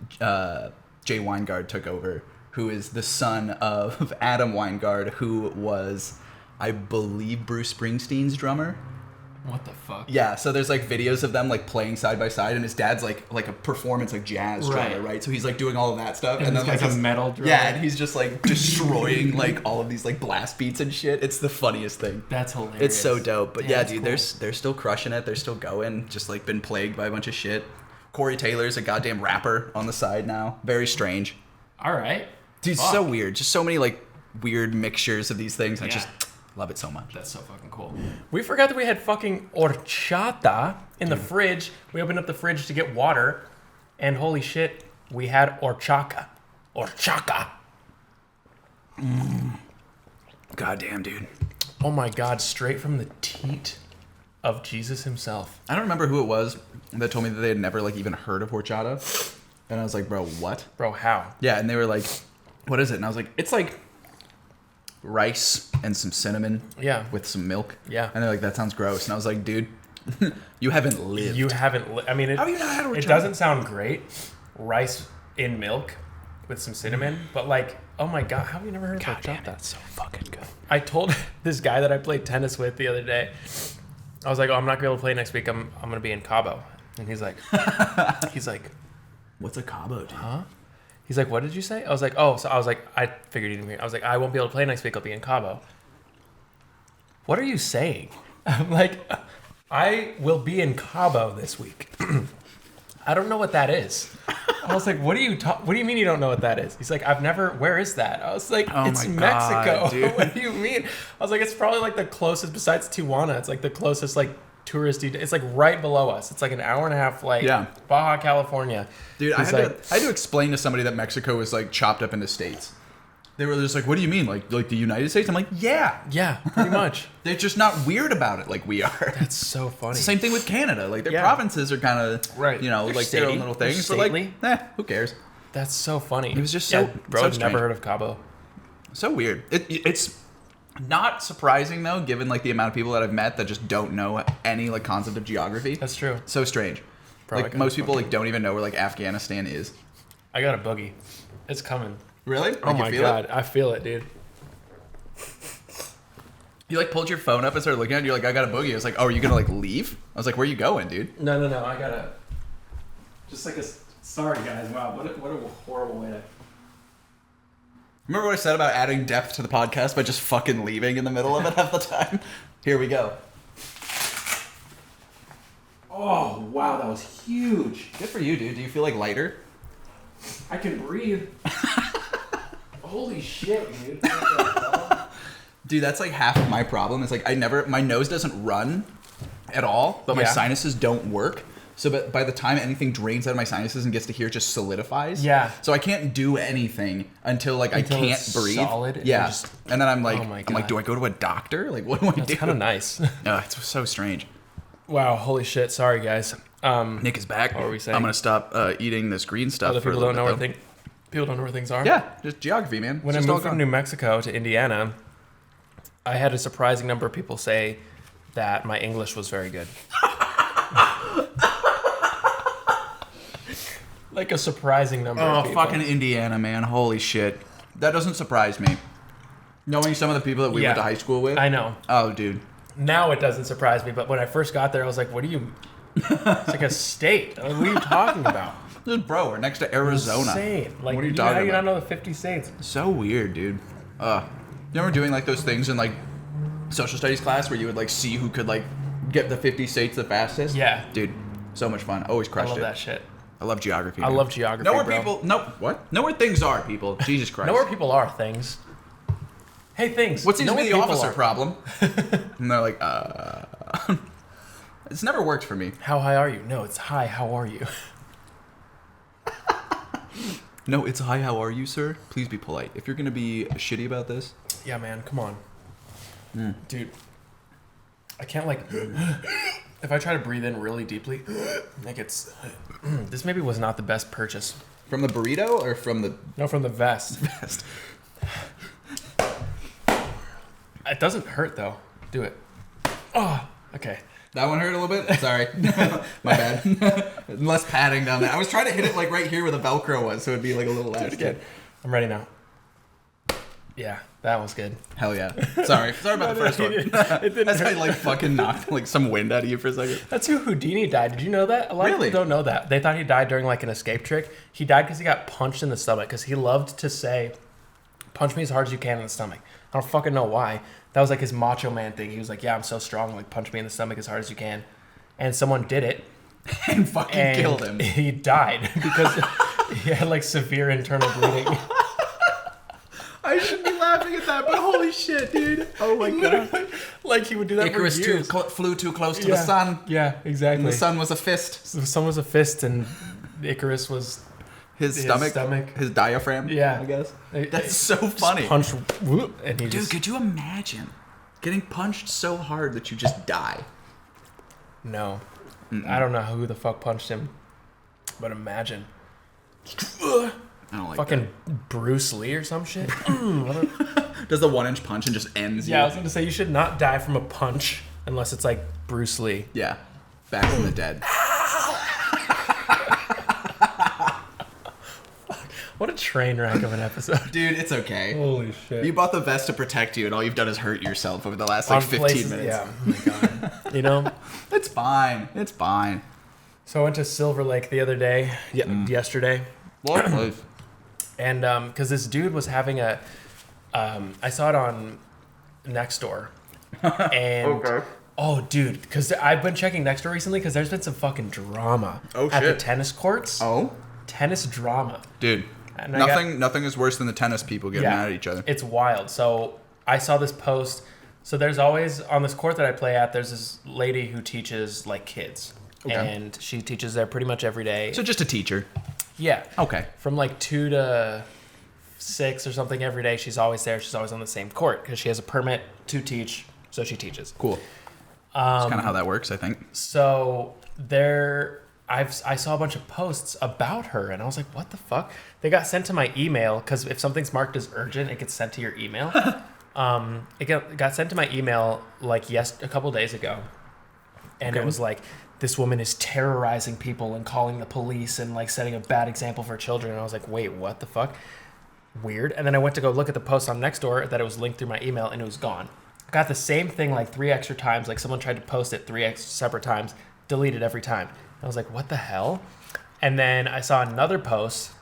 Jay Weingard took over, who is the son of Adam Weingard, who was, I believe, Bruce Springsteen's drummer. What the fuck? Yeah, so there's like videos of them like playing side by side, and his dad's like a performance like jazz drummer, right? So he's like doing all of that stuff, and then like a metal drummer. Yeah, and he's just like destroying like all of these like blast beats and shit. It's the funniest thing. That's hilarious. It's so dope. But yeah, dude, cool. they're still crushing it. They're still going. Just like been plagued by a bunch of shit. Corey Taylor's a goddamn rapper on the side now. Very strange. All right. Dude, so weird. Just so many like weird mixtures of these things. I just love it so much. That's so fucking cool. We forgot that we had fucking horchata in the fridge. We opened up the fridge to get water, and holy shit, we had horchata. Horchata. Goddamn, dude. Oh my god, straight from the teat of Jesus himself. I don't remember who it was that told me that they had never like even heard of horchata. And I was like, bro, what? Bro, how? Yeah, and they were like, what is it? And I was like, it's like rice and some cinnamon with some milk. Yeah. And they're like, that sounds gross. And I was like, dude, you haven't lived. You haven't I mean, How have you not had horchata? It doesn't sound great. rice in milk with some cinnamon. But like, oh my God, how have you never heard of horchata? That's so fucking good. I told this guy that I played tennis with the other day, I was like, oh, I'm not going to be able to play next week. I'm going to be in Cabo. And he's like, What's a Cabo, dude? huh? He's like, what did you say? I was like, oh, so I was like, I figured you didn't hear. I was like, I won't be able to play next week. I'll be in Cabo. What are you saying? I'm like, I will be in Cabo this week. I don't know what that is. I was like, what do you mean you don't know what that is? He's like, where is that? I was like, it's my Mexico. God, dude. What do you mean? I was like, it's probably like the closest, besides Tijuana, it's like the closest like touristy, it's like right below us. It's like an hour and a half flight. Yeah. Baja California. Dude, I had to explain to somebody that Mexico was like chopped up into states. They were just like, what do you mean? Like the United States? I'm like, yeah. Yeah, pretty much. They're just not weird about it like we are. That's so funny. It's the same thing with Canada. Like their Yeah. provinces are kind of, Right. you know, They're like their own statey. little They're things. But like, stately. who cares? That's so funny. It was just so- bro, so I've strange. never heard of Cabo. So weird. It's not surprising though, given like the amount of people that I've met that just don't know any like concept of geography. That's true. So strange. Bro, I like got most people fucking- like don't even know where like Afghanistan is. I got a boogie. It's coming. Really? Oh my God. I feel it, dude. You like pulled your phone up and started looking at it. You're like, I got a boogie. I was like, oh, are you gonna like leave? I was like, where are you going, dude? No. I gotta. Just like a. Sorry, guys. Wow. What a horrible way to. Remember what I said about adding depth to the podcast by just fucking leaving in the middle of it half the time? Here we go. Oh, wow. That was huge. Good for you, dude. Do you feel like lighter? I can breathe. Holy shit, dude. Dude, that's like half of my problem. It's like my nose doesn't run at all, but my Yeah. sinuses don't work. So by the time anything drains out of my sinuses and gets to here, it just solidifies. Yeah. So I can't do anything until Until I can't it's breathe. solid and Yeah. just- And then I'm like, Oh my I'm like, God. do I go to a doctor? Like, what do I do? That's kind of nice. It's so strange. Wow. Holy shit. Sorry, guys. Nick is back. What were we saying? I'm gonna stop eating this green stuff. Other for a people little don't know bit, where people don't know where things are. though. Yeah, just geography, man. When I It's just all moved from gone. New Mexico to Indiana, I had a surprising number of people say that my English was very good. Like a surprising number of Oh, people. fucking Indiana, man. Holy shit. That doesn't surprise me. Knowing some of the people that we Yeah. went to high school with. I know. Oh, dude. Now it doesn't surprise me, but when I first got there, I was like, what do you... It's like a state. Like, what are you talking about? Dude, bro, we're next to Arizona. Insane. Like, What are you how talking do you about? not know the 50 states? So weird, dude. You remember doing like those things in like social studies class where you would like see who could like get the 50 states the fastest? Yeah. Dude, so much fun. Always I crushed love it. that shit. I love geography. I dude. love geography, Know where bro. people... No, what? Know where things are, people. Jesus Christ. Know where people are, things. Hey, things. What seems know to be where the people officer are. problem? And they're like, It's never worked for me. How high are you? No, it's hi, how are you? No, it's hi, how are you, sir? Please be polite. If you're going to be shitty about this... Yeah, man, come on. Dude, I can't like... If I try to breathe in really deeply, like it's... This maybe was not the best purchase. From the burrito or from the... No, from the vest. vest? It doesn't hurt, though. Do it. Oh, okay. That one hurt a little bit? Sorry. My bad. Less padding down there. I was trying to hit it like right here where the Velcro was, so it'd be like a little less. Good. I'm ready now. Yeah, that was good. Hell yeah. Sorry about the first one. It didn't That's how I hurt. like fucking knocked like some wind out of you for a second. That's who Houdini died. Did you know that? A lot Really? of people don't know that. They thought he died during like an escape trick. He died because he got punched in the stomach because he loved to say, punch me as hard as you can in the stomach. I don't fucking know why. That was like his macho man thing. He was like, yeah, I'm so strong. Like, punch me in the stomach as hard as you can. And someone did it. And fucking And killed him. he died because he had like severe internal bleeding. I shouldn't be laughing at that, but holy shit, dude. Oh my god. Like he would do that Icarus for years. flew too close to Yeah. the sun. Yeah, And exactly. the sun was a fist. So someone was a fist and Icarus was His His stomach. stomach. His diaphragm. Yeah. I guess. It- That's it so funny. punched, whoop, and he Dude, just could you imagine getting punched so hard that you just die? no. I don't know who the fuck punched him, but imagine I don't like fucking Bruce Lee or some shit. that. Does the 1-inch punch and just ends Yeah, I you? was gonna say you should not die from a punch unless it's like Bruce Lee. Yeah. Back from the dead. What a train wreck of an episode. Dude, it's okay. Holy shit. You bought the vest to protect you, and all you've done is hurt yourself over the last, like, 15 minutes. Yeah, oh my God. You know? It's fine. It's fine. So I went to Silver Lake the other day, yesterday. What place? And because this dude was having I saw it on Nextdoor. And Okay. oh, dude, because I've been checking Nextdoor recently because there's been some fucking drama at the tennis courts. Oh? Tennis drama. Dude, And nothing is worse than the tennis people getting mad at each other. It's wild. So I saw this post. So there's always, on this court that I play at, there's this lady who teaches, like, kids. Okay. And she teaches there pretty much every day. So just a teacher. Yeah. Okay. From like 2 to 6 or something every day. She's always there. She's always on the same court because she has a permit to teach. So she teaches. Cool. That's kind of how that works, I think. So I saw a bunch of posts about her, and I was like, what the fuck? They got sent to my email, because if something's marked as urgent, it gets sent to your email. It got sent to my email, like, a couple days ago. And It was like, this woman is terrorizing people and calling the police and, like, setting a bad example for children. And I was like, wait, what the fuck? Weird. And then I went to go look at the post on Nextdoor that it was linked through my email, and it was gone. I got the same thing like 3 extra times. Like, someone tried to post it 3 separate times, deleted every time. I was like, what the hell? And then I saw another post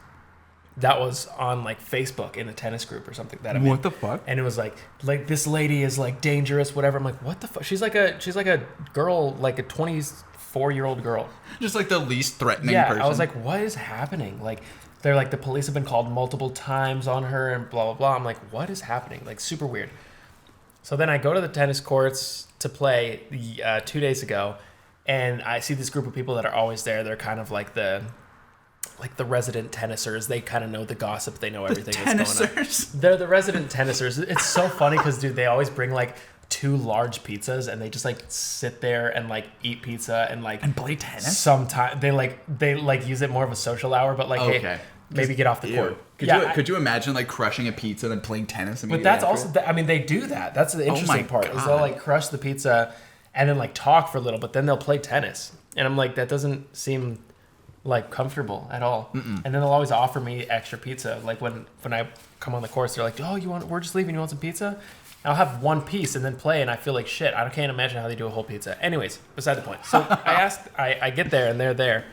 that was on, like, Facebook in a tennis group or something that I'm in. What the fuck? And it was like this lady is, like, dangerous, whatever. I'm like, what the fuck? She's like a girl, like a 24-year-old girl. Just like the least threatening person. Yeah, I was like, what is happening? Like, they're like, the police have been called multiple times on her and blah, blah, blah. I'm like, what is happening? Like, super weird. So then I go to the tennis courts to play 2 days ago, and I see this group of people that are always there. They're kind of like the resident tennisers. They kind of know the gossip. They know everything that's going on. They're the resident tennisers. It's so funny because, dude, they always bring, like, 2 large pizzas, and they just, like, sit there and, like, eat pizza and, like, and play tennis. Sometimes they use it more of a social hour, but, like, okay. Hey, maybe get off the court. Could you imagine, like, crushing a pizza and then playing tennis? But that's also, I mean, they do that. That's the interesting part. Is they'll, like, crush the pizza and then, like, talk for a little, but then they'll play tennis. And I'm like, that doesn't seem, like, comfortable at all. And then they'll always offer me extra pizza. Like, when I come on the course, they're like, oh, we're just leaving. You want some pizza? And I'll have one piece and then play, and I feel like shit. I can't imagine how they do a whole pizza. Anyways, beside the point. So I get there, and they're there.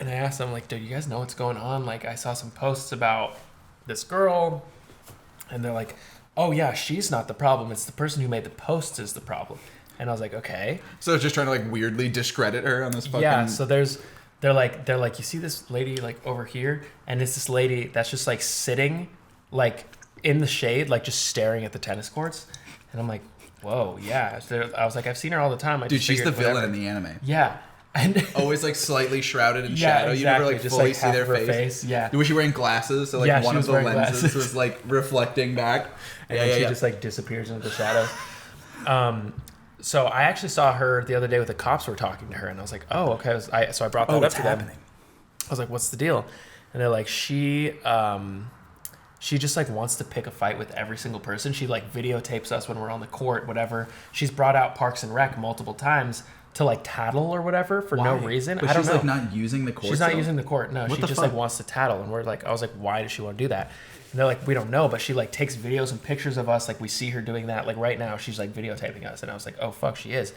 And I asked them, like, dude, you guys know what's going on? Like, I saw some posts about this girl, and they're like, oh, yeah, she's not the problem. It's the person who made the posts is the problem. And I was like, okay. So just trying to, like, weirdly discredit her on this fucking... Yeah, so they're like, you see this lady, like, over here? And it's this lady that's just, like, sitting, like, in the shade, like, just staring at the tennis courts. And I'm like, whoa, yeah. I was like, I've seen her all the time. Dude, she's the villain in the anime. Yeah. And always, like, slightly shrouded in shadow. Exactly. You never, like, just, fully, like, see their face. Yeah. Was she wearing glasses? So, like, one of the lenses was, like, reflecting back. And then she just, like, disappears into the shadows. So I actually saw her the other day with the cops were talking to her, and I was like, oh, okay. So I brought that up to them. I was like, what's the deal? And they're like, she just, like, wants to pick a fight with every single person. She, like, videotapes us when we're on the court, whatever. She's brought out Parks and Rec multiple times to, like, tattle or whatever for no reason. But I don't know. She's, like, not using the court. She's not using the court. No, she just, like, wants to tattle. And we're like, I was like, why does she want to do that? And they're like, we don't know, but she, like, takes videos and pictures of us. Like, we see her doing that. Like, right now, she's, like, videotaping us. And I was like, oh, fuck, she is.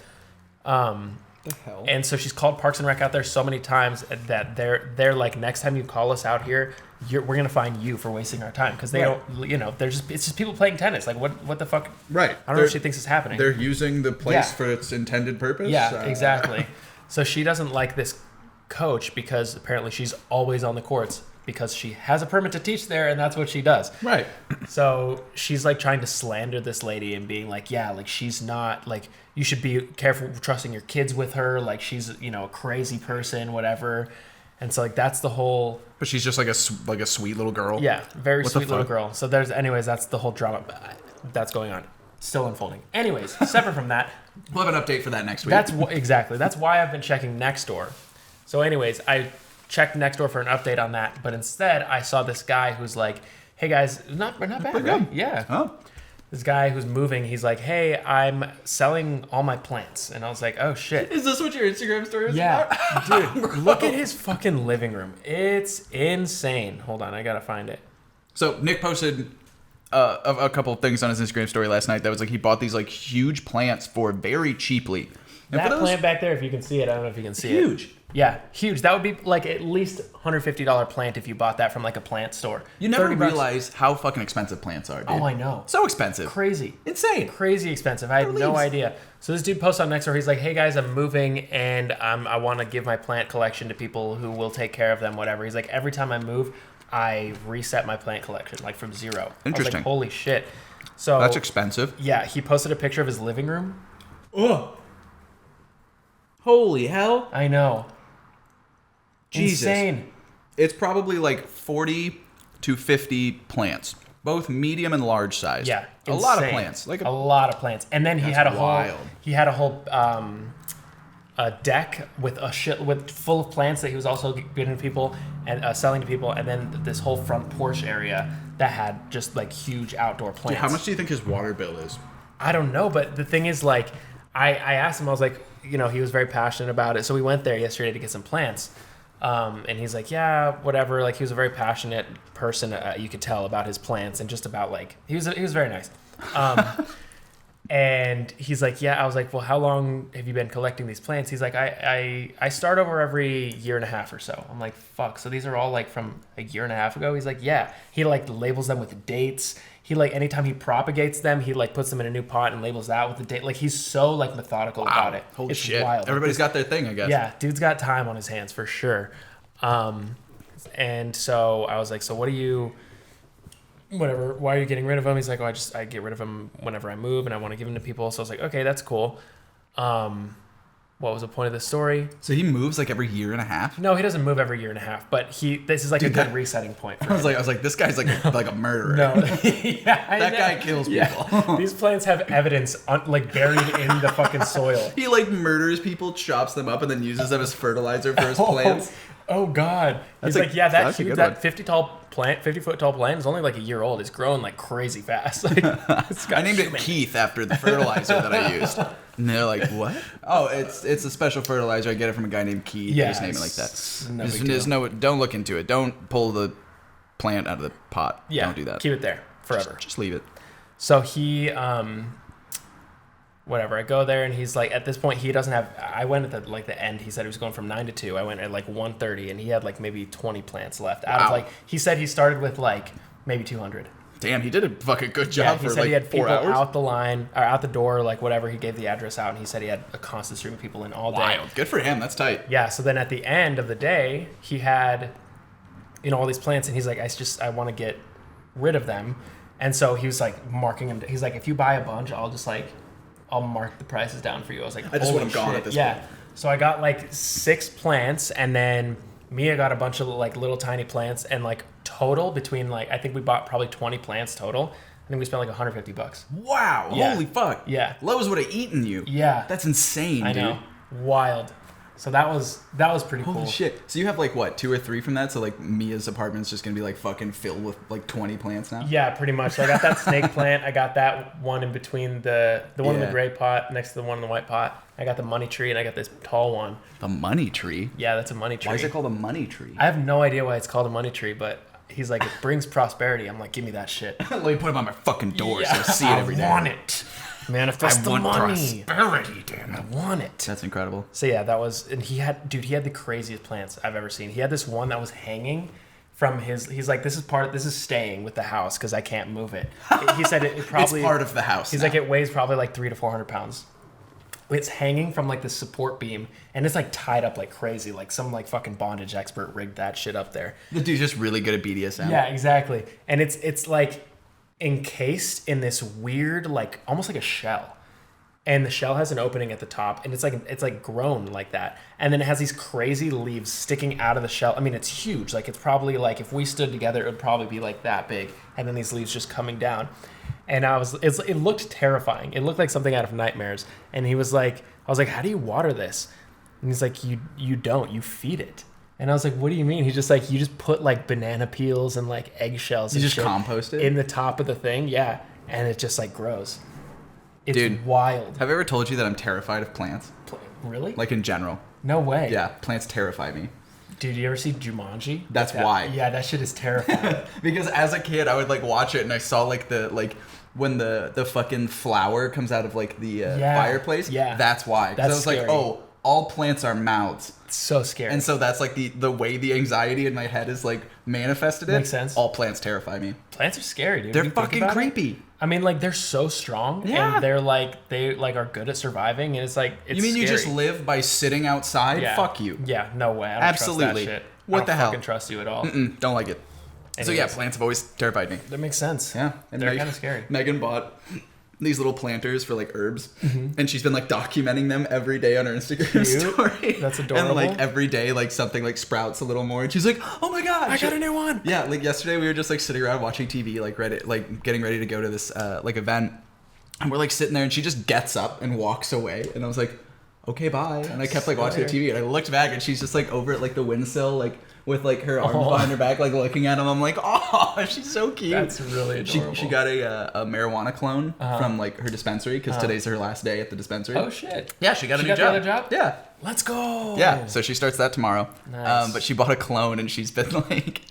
The hell? And so she's called Parks and Rec out there so many times that they're like, next time you call us out here, we're going to find you for wasting our time. Because they don't, you know, it's just people playing tennis. Like, what the fuck? Right. I don't know if she thinks it's happening. They're using the place for its intended purpose. Yeah, exactly. So she doesn't like this coach because apparently she's always on the courts because she has a permit to teach there, and that's what she does. Right. So she's, like, trying to slander this lady and being like, yeah, like, she's not, like, you should be careful trusting your kids with her. Like, she's, you know, a crazy person, whatever. And so, like, that's the whole... But she's just, like a sweet little girl. Yeah, very sweet little girl. So anyways, that's the whole drama that's going on. Still unfolding. Anyways, separate from that... We'll have an update for that next week. Exactly. That's why I've been checking Nextdoor. So anyways, I checked Nextdoor for an update on that, but instead I saw this guy who's like, hey guys, not bad, right? Yeah. Oh. this guy who's moving, he's like, hey, I'm selling all my plants. And I was like, oh shit. Is this what your Instagram story is Yeah, about? dude, look at his fucking living room. It's insane. Hold on, I gotta find it. So Nick posted a couple of things on his Instagram story last night that was like he bought these like huge plants for very cheaply. And That for those, plant back there, if you can see it, I don't know if you can see it. huge. Yeah, huge. That would be like at least $150 plant if you bought that from like a plant store. You never 30 bucks. realize how fucking expensive plants are, dude. Oh, I know. So expensive. Crazy. Insane. Crazy expensive. I had no leaves. idea. So this dude posts on Nextdoor. He's like, hey guys, I'm moving and I want to give my plant collection to people who will take care of them, whatever. He's like, every time I move, I reset my plant collection, like from zero. Interesting. I was like, holy shit. So That's expensive. yeah, he posted a picture of his living room. Oh. Holy hell. I know. Jesus. Insane. It's probably like 40 to 50 plants, both medium and large size. Yeah, a lot of insane. plants. Like a lot of plants, and then he That's had a wild. whole a deck with full of plants that he was also giving to people and selling to people, and then this whole front porch area that had just like huge outdoor plants. Dude, how much do you think his water bill is? I don't know, but the thing is, like, I asked him, I was like, you know, he was very passionate about it, so we went there yesterday to get some plants. And he's like, yeah, whatever. Like, he was a very passionate person. You could tell about his plants and just about like he was very nice. And he's like, yeah. I was like, well, how long have you been collecting these plants? He's like, I start over every year and a half or so. I'm like, fuck. So these are all like from a year and a half ago. He's like, yeah. He like labels them with dates. He like anytime he propagates them, he like puts them in a new pot and labels that with the date. Like he's so like methodical about it. Holy it's shit. wild. Everybody's got their thing, I guess. Yeah, dude's got time on his hands for sure. And so I was like, so what do you, whatever, why are you getting rid of them? He's like, oh, I get rid of them whenever I move and I want to give them to people. So I was like, okay, that's cool. What was the point of this story? So he moves like every year and a half? No, he doesn't move every year and a half, but this is like a good resetting point for him. I was like, this guy's like a murderer. No, yeah, That guy kills people. Yeah. These plants have evidence like buried in the fucking soil. He like murders people, chops them up, and then uses them as fertilizer for his plants. Oh God! That's He's a- like, yeah, that's a that good one. 50 foot tall plant is only like a year old. It's growing like crazy fast. Like, it's got I named it human. Keith after the fertilizer that I used. And they're like, what? Oh, it's a special fertilizer. I get it from a guy named Keith. Yeah, I just name it like it's that. no big There's deal. no, don't look into it. Don't pull the plant out of the pot. Yeah, Don't do that. Keep it there forever. Just leave it. So he, whatever. I go there and he's like, at this point, he doesn't have. I went at the end. He said he was going from 9 to 2. I went at like 1:30, and he had like maybe 20 plants left out of Wow. like. He said he started with like maybe 200. Damn, he did a fucking good Yeah, job he for said like he had 4 people hours. out the line or out the door, like whatever. He gave the address out, and he said he had a constant stream of people in all day. Wild. Good for him. That's tight. Yeah. So then at the end of the day, he had, all these plants, and he's like, I want to get rid of them, and so he was like marking them. He's like, if you buy a bunch, I'll mark the prices down for you. I was like, I just want holy them gone shit. at this Yeah. point. So I got like 6 plants, and then Mia got a bunch of like little tiny plants, and like total between like I think we bought probably 20 plants total. I think we spent like $150. Wow. Yeah. Holy fuck. Yeah. Lowe's would have eaten you. Yeah. That's insane, I dude. know. Wild. So that was pretty cool. Holy shit. So you have like what, 2 or 3 from that? So like Mia's apartment's just gonna be like fucking filled with like 20 plants now? Yeah, pretty much. So I got that snake plant. I got that one in between the one in the Yeah. gray pot next to the one in the white pot. I got the money tree, and I got this tall one. The money tree? Yeah, that's a money tree. Why is it called a money tree? I have no idea why it's called a money tree, but he's like, it brings prosperity. I'm like, give me that shit. Let me put them on my fucking door Yeah, so I see it every day. I want it. Manifest the money. prosperity, damn I it. want it. That's incredible. So yeah, that was, and he had the craziest plants I've ever seen. He had this one that was hanging from he's like, this is staying with the house because I can't move it. He said it probably. It's part of the house. He's now. like, it weighs probably like 300 to 400 pounds. It's hanging from like the support beam, and it's like tied up like crazy. Like some like fucking bondage expert rigged that shit up there. The dude's just really good at BDSM. Yeah, exactly. And it's like encased in this weird, like almost like a shell. And the shell has an opening at the top, and it's like grown like that. And then it has these crazy leaves sticking out of the shell. I mean, it's huge. Like it's probably like if we stood together, it would probably be like that big. And then these leaves just coming down. And it looked terrifying. It looked like something out of nightmares. And I was like, how do you water this? And he's like, you don't, you feed it. And I was like, what do you mean? He's just like, you just put like banana peels and like eggshells. You and just shit compost it? in the top of the thing. Yeah. and it just like grows. It's Dude, wild. Have I ever told you that I'm terrified of plants? Really? Like in general. No way. Yeah, plants terrify me. Dude, you ever see Jumanji? That's why. Yeah, that shit is terrifying. Because as a kid, I would like watch it, and I saw like when the fucking flower comes out of like the fireplace. Yeah, that's why. Because I was scary. Like, oh, all plants are mouths. It's so scary. And so that's like the way the anxiety in my head is like manifested. Makes sense. All plants terrify me. Plants are scary, dude. They're fucking creepy. I mean, like, they're so strong, and they are good at surviving, and it's like, it's You mean scary. You just live by sitting outside? Yeah. Fuck you. Yeah, no way. I don't Absolutely. trust that shit. What the hell? I don't fucking trust you at all. Don't like it. Anyways. So yeah, plants have always terrified me. That makes sense. Yeah. And they're kind of scary. Megan bought these little planters for like herbs, and she's been like documenting them every day on her Instagram story. That's adorable. And like every day, like something like sprouts a little more, and she's like, "Oh my god, I got a new one!" Yeah, like yesterday we were just like sitting around watching TV, like getting ready to go to this like event, and we're like sitting there, and she just gets up and walks away, and I was like, "Okay, bye," and I kept like watching the TV, and I looked back, and she's just like over at like the windsill, like with like her arms behind her back, like looking at him. I'm like, oh, she's so cute. That's really adorable. She got a marijuana clone from like her dispensary because today's her last day at the dispensary. Oh shit! Yeah, she got a new job. The other job. Yeah. Let's go. Yeah, so she starts that tomorrow. Nice. But she bought a clone and she's been like,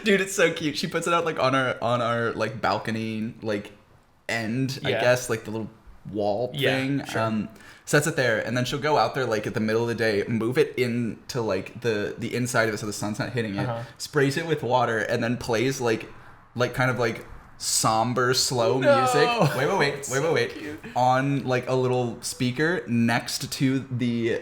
dude, it's so cute. She puts it out like on our like balcony like end, I guess, like the little wall thing. Sure. Sets it there, and then she'll go out there like at the middle of the day, move it into like the inside of it so the sun's not hitting it, sprays it with water, and then plays like kind of like somber slow music. Wait. Cute. On like a little speaker next to the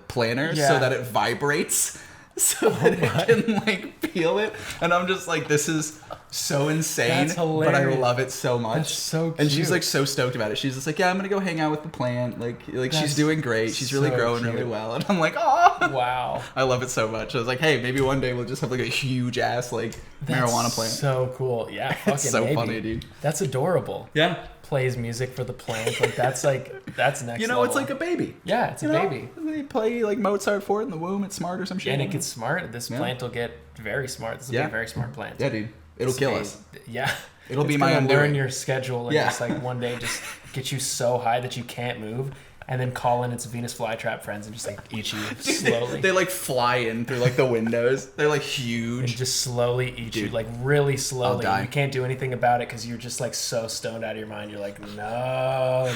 planter so that it vibrates. So that it can like feel it, and I'm just like, this is so insane, but I love it so much. That's so cute. And she's like so stoked about it. She's just like, yeah, I'm gonna go hang out with the plant. Like she's doing great. She's really growing really well, and I'm like, oh wow, I love it so much. I was like, hey, maybe one day we'll just have like a huge ass like marijuana plant. So cool, yeah. Fucking it's so maybe. Funny, dude. That's adorable. Yeah. Plays music for the plant, like that's next. You know, level. It's like a baby. Yeah, it's a baby. They play like Mozart for it in the womb. It's smart or some shit. And it gets smart. This plant will get very smart. This will be a very smart plant. Yeah, dude. It'll kill us. Yeah. It'll be my undoing. Learn your schedule and just like one day just get you so high that you can't move. And then call in its Venus flytrap friends and just like eat you slowly. They like fly in through like the windows. They're like huge. And just slowly eat you, like really slowly. I'll die. You can't do anything about it because you're just like so stoned out of your mind. You're like, no,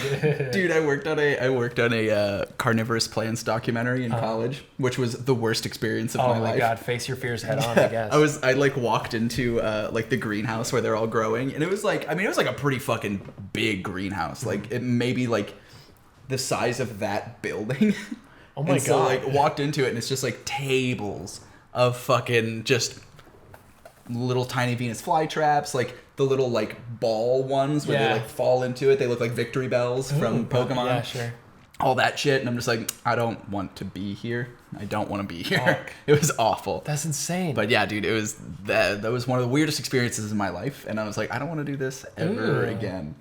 dude. I worked on a carnivorous plants documentary in college, which was the worst experience of my life. Oh my god, face your fears head on. I guess. I like walked into like the greenhouse where they're all growing, and it was like, I mean, it was like a pretty fucking big greenhouse. Like it maybe like the size of that building. Oh my god. So like walked into it, and it's just like tables of fucking just little tiny Venus flytraps, like the little like ball ones where they like fall into it. They look like victory bells from Pokemon. Yeah, sure. All that shit, and I'm just like, I don't want to be here. I don't want to be here. It was awful. That's insane. But yeah, dude, it was that was one of the weirdest experiences in my life, and I was like, I don't want to do this ever again.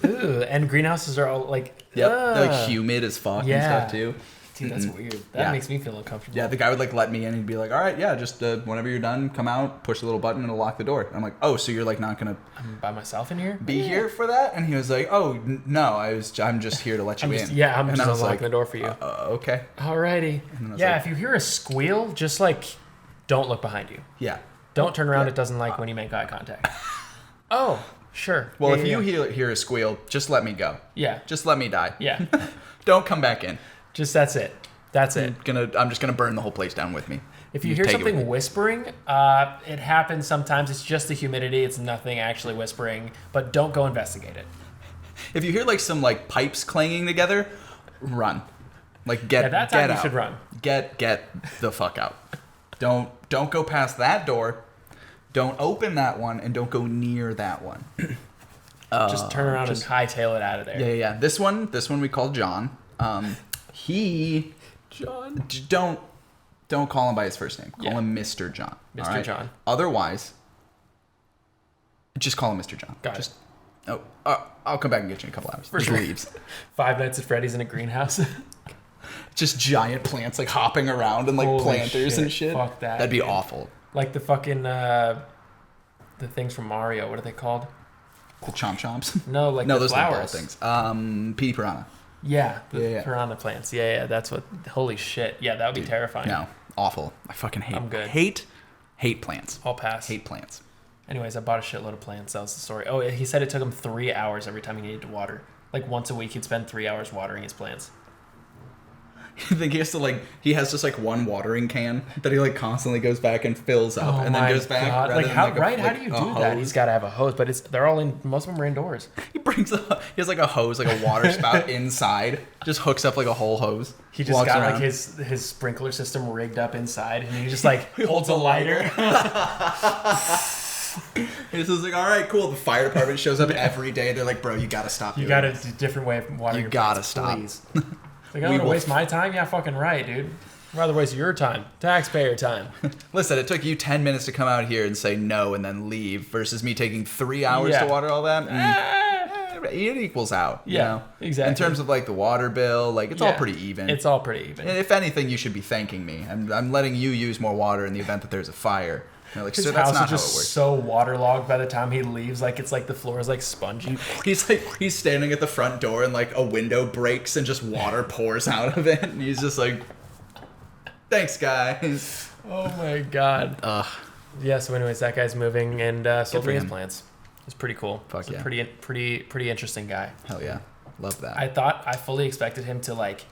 Ooh, and greenhouses are all like, they're like humid as fuck and stuff too. Dude, that's weird. That makes me feel uncomfortable. Yeah, the guy would like let me in and he'd be like, all right, yeah, just whenever you're done, come out, push the little button, and it'll lock the door. And I'm like, oh, so you're like not gonna I'm by myself in here? Be here for that? And he was like, oh no, I'm just here to let you in. Yeah, I'm and just unlocking like, the door for you. Okay. Alrighty. Yeah, if you hear a squeal, just like don't look behind you. Yeah. Don't turn around. It doesn't like when you make eye contact. Oh, sure. Well, if you hear a squeal, just let me go. Yeah. Just let me die. Yeah. Don't come back in. Just that's it. That's it. I'm just gonna burn the whole place down with me. If you hear something whispering, it happens sometimes. It's just the humidity. It's nothing actually whispering. But don't go investigate it. If you hear like some like pipes clanging together, run. Like get that time you should run. Get the fuck out. Don't go past that door. Don't open that one, and don't go near that one. Just turn around and hightail it out of there. Yeah. This one we call John. John. Don't call him by his first name. Call him Mr. John. Mr. John. Otherwise, just call him Mr. John. Got it. I'll come back and get you in a couple hours. Just leaves. Five Nights at Freddy's in a greenhouse. Just giant plants like hopping around and like Holy planters shit. and shit. Fuck that. That'd be dude. awful. Like the fucking the things from Mario. What are they called? The chomp chomps? No, like no, the those are the ball flowers. things. Pea piranha. Yeah, the Yeah. piranha plants. Yeah, that's what. Holy shit. Yeah, that would be terrifying. No, awful. I fucking hate. I'm good. Hate plants. I'll pass. Hate plants. Anyways, I bought a shitload of plants. That was the story. Oh, he said it took him 3 hours every time he needed to water. Like once a week, he'd spend 3 hours watering his plants. I think he has just like one watering can that he like constantly goes back and fills up and then goes back. Like how do you do that? He's got to have a hose, but they're all in. Most of them are indoors. He has like a hose, like a water spout inside. Just hooks up like a whole hose. He just got like his sprinkler system rigged up inside, and he just like holds a lighter. He's just like, all right, cool. The fire department shows up every day. They're like, bro, you gotta stop. You got a different way of watering. You gotta plants, stop. Please. Like, I'm gonna waste my time? Yeah, fucking right, dude. I'd rather waste your time, taxpayer time. Listen, it took you 10 minutes to come out here and say no and then leave versus me taking 3 hours to water all that. It equals out. Yeah, you know? exactly. In terms of like the water bill, like it's all pretty even. It's all pretty even. And if anything, you should be thanking me. I'm letting you use more water in the event that there's a fire. Like, his so house that's not is just how it works. so waterlogged by the time he leaves. Like it's like the floor is like spongy. He's standing at the front door and like a window breaks and just water pours out of it, and he's just like, "Thanks, guys." Oh my god. Yeah. So, anyways, that guy's moving and sold me his plants. It's pretty cool. Fuck yeah. Pretty interesting guy. Hell yeah, love that. I fully expected him to like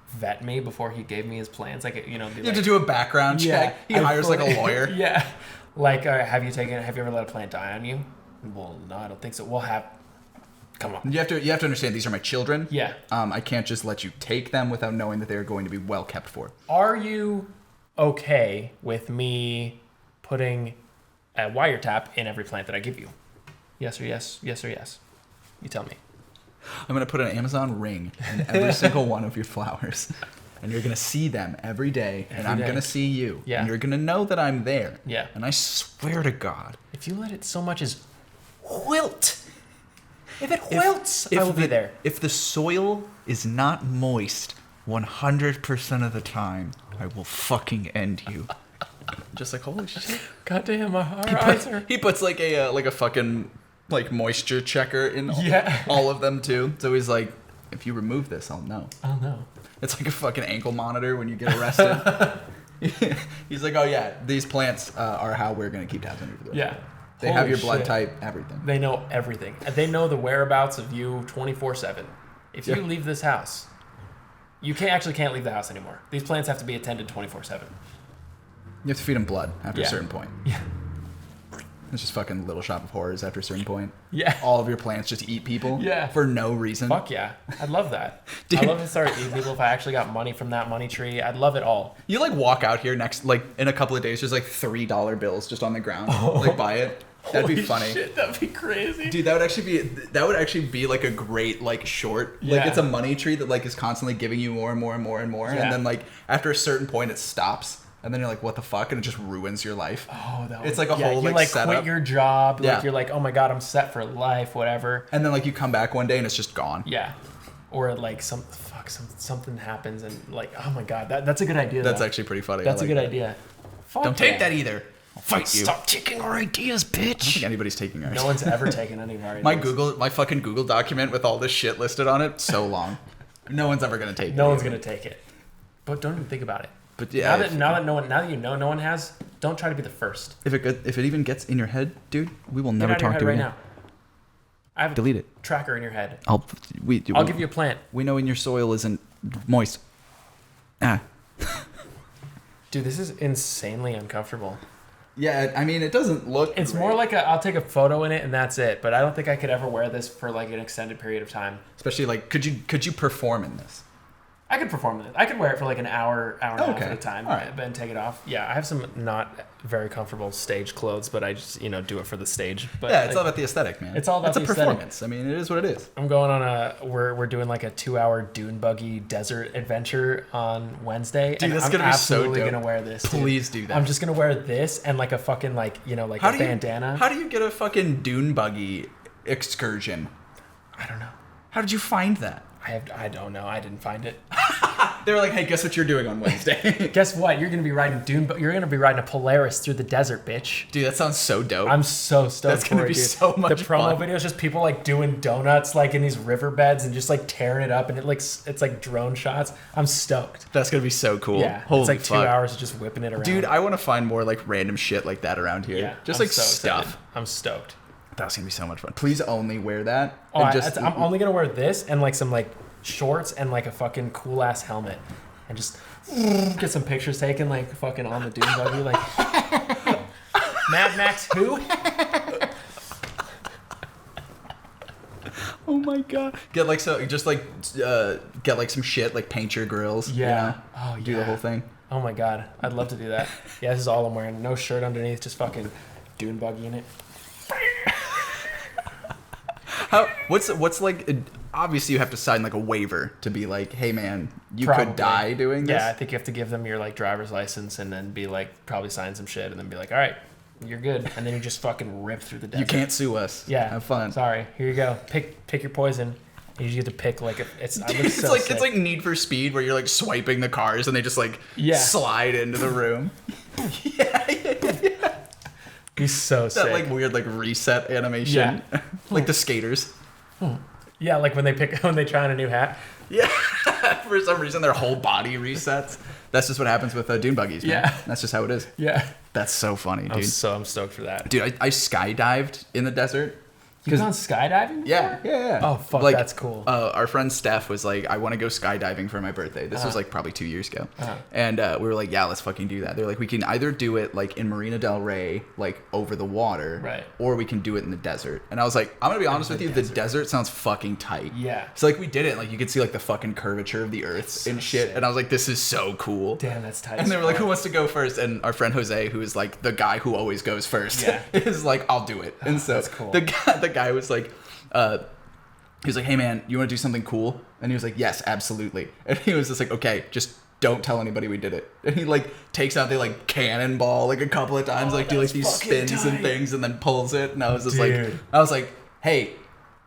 vet me before he gave me his plans. Like, you know, you have to do a background check. He hires like a lawyer. Yeah. Like, have you ever let a plant die on you? Well, no, I don't think so. Come on. You have to understand these are my children. Yeah. I can't just let you take them without knowing that they are going to be well kept for. Are you okay with me putting a wiretap in every plant that I give you? Yes or yes. Yes or yes. You tell me. I'm going to put an Amazon ring in every single one of your flowers. And you're going to see them every day. And I'm going to see you. Yeah. And you're going to know that I'm there. Yeah. And I swear to God. If you let it so much as wilt. If it wilts, I will be there. If the soil is not moist 100% of the time, I will fucking end you. Just like, holy shit. God damn, our eyes are... He puts like a fucking... like moisture checker in all of them too. So he's like, if you remove this, I'll know. I'll know. It's like a fucking ankle monitor when you get arrested. He's like, oh yeah, these plants are how we're gonna keep tabs on you. Yeah. They have your blood type, everything. They know everything. They know the whereabouts of you 24/7. If you leave this house, you can't leave the house anymore. These plants have to be attended 24/7. You have to feed them blood after a certain point. Yeah. It's just fucking Little Shop of Horrors after a certain point. Yeah. All of your plants just eat people. Yeah. For no reason. Fuck yeah. I'd love that. Dude. I'd love to start eating people if I actually got money from that money tree. I'd love it all. You like walk out here in a couple of days, there's like $3 bills just on the ground. Like buy it. That'd be funny. Shit, that'd be crazy. Dude, that would actually be like a great like short. Yeah. Like it's a money tree that like is constantly giving you more and more and more and more. Yeah. And then like after a certain point it stops. And then you're like, what the fuck? And it just ruins your life. Oh, it's like a whole you like setup. Quit your job. Yeah. Like you're like, oh my god, I'm set for life, whatever. And then like you come back one day and it's just gone. Yeah. Or like something happens and like, oh my god, that's a good idea. That's actually pretty funny. That's a good idea. Fuck Don't take that either. I'll fight you. Stop taking our ideas, bitch. I don't think anybody's taking ours. No one's ever taken any of our ideas. My fucking Google document with all this shit listed on it, so long. No one's ever gonna take it. No one's gonna take it. But don't even think about it. But yeah, now that you know no one has, don't try to be the first. If it even gets in your head, dude, we will never Get out of talk your to head you right again. now. I have Delete a it. tracker in your head. I'll give you a plant. We know when your soil isn't moist. Dude, this is insanely uncomfortable. Yeah, I mean, it doesn't look. It's great. more like I'll take a photo in it and that's it. But I don't think I could ever wear this for like an extended period of time. Especially like, could you perform in this? I could perform it. I could wear it for like an hour and a half at a time, right. and take it off. Yeah, I have some not very comfortable stage clothes, but I just do it for the stage. But yeah, it's all about the aesthetic, man. It's all about the aesthetic. Performance. I mean, it is what it is. I'm going on we're doing like a 2-hour dune buggy desert adventure on Wednesday. Dude, and that's I'm gonna be so absolutely dope. gonna wear this. Please do that. I'm just gonna wear this and like a fucking like a bandana. How do you get a fucking dune buggy excursion? I don't know. How did you find that? I don't know. I didn't find it. They were like, hey, guess what you're doing on Wednesday? Guess what? You're gonna be riding You're gonna be riding a Polaris through the desert, bitch. Dude, that sounds so dope. I'm so stoked. That's gonna for it, be dude. so much The promo fun. video is just people like doing donuts like in these riverbeds and just like tearing it up, and it's like drone shots. I'm stoked. That's gonna be so cool. Yeah, Holy it's like fuck. 2 hours of just whipping it around. Dude, I want to find more like random shit like that around here. yeah, Just I'm like so stuff. excited. I'm stoked. That's gonna be so much fun. Please only wear that. Oh, and I'm only gonna wear this and like some like shorts and like a fucking cool ass helmet, and just get some pictures taken like fucking on the dune buggy like Mad Max who? Oh my god. Get like get like some shit like paint your grills. Yeah. You know? Oh, Do the whole thing. Oh my god, I'd love to do that. Yeah, this is all I'm wearing. No shirt underneath, just fucking dune buggy in it. What's like? Obviously, you have to sign like a waiver to be like, hey man, you Probably. could die doing this. Yeah, I think you have to give them your like driver's license and then be like probably sign some shit and then be like, all right, you're good, and then you just fucking rip through the desert. You can't sue us. Yeah, have fun. Sorry, here you go. Pick your poison. And you just get to pick like it's. I look It's so like sick. it's like Need for Speed where you're like swiping the cars and they just like slide into the room. He's so sick. That like weird like reset animation, like the skaters. Yeah, like when they try on a new hat. Yeah, for some reason their whole body resets. That's just what happens with dune buggies, man. Yeah. That's just how it is. Yeah. That's so funny, dude. I'm stoked for that. Dude, I skydived in the desert. You've gone skydiving before? Yeah. Oh, fuck, like, that's cool. Our friend Steph was like, I want to go skydiving for my birthday. This was like probably 2 years ago. And we were like, yeah, let's fucking do that. They're like, we can either do it like in Marina Del Rey, like over the water, Right. or we can do it in the desert. And I was like, I'm going to be honest with you, the desert sounds fucking tight. Yeah. So like we did it. Like you could see like the fucking curvature of the earth and shit. sick. And I was like, this is so cool. Damn, that's tight. And they were like, who wants to go first? And our friend Jose, who is like the guy who always goes first, is like, I'll do it. And so that's cool. the guy was like, he was like, hey man, you want to do something cool? And he was like, yes, absolutely. And he was just like, okay, just don't tell anybody we did it. And he like takes out the like cannonball like a couple of times, like do like these spins and things, and then pulls it. And I was just like, hey,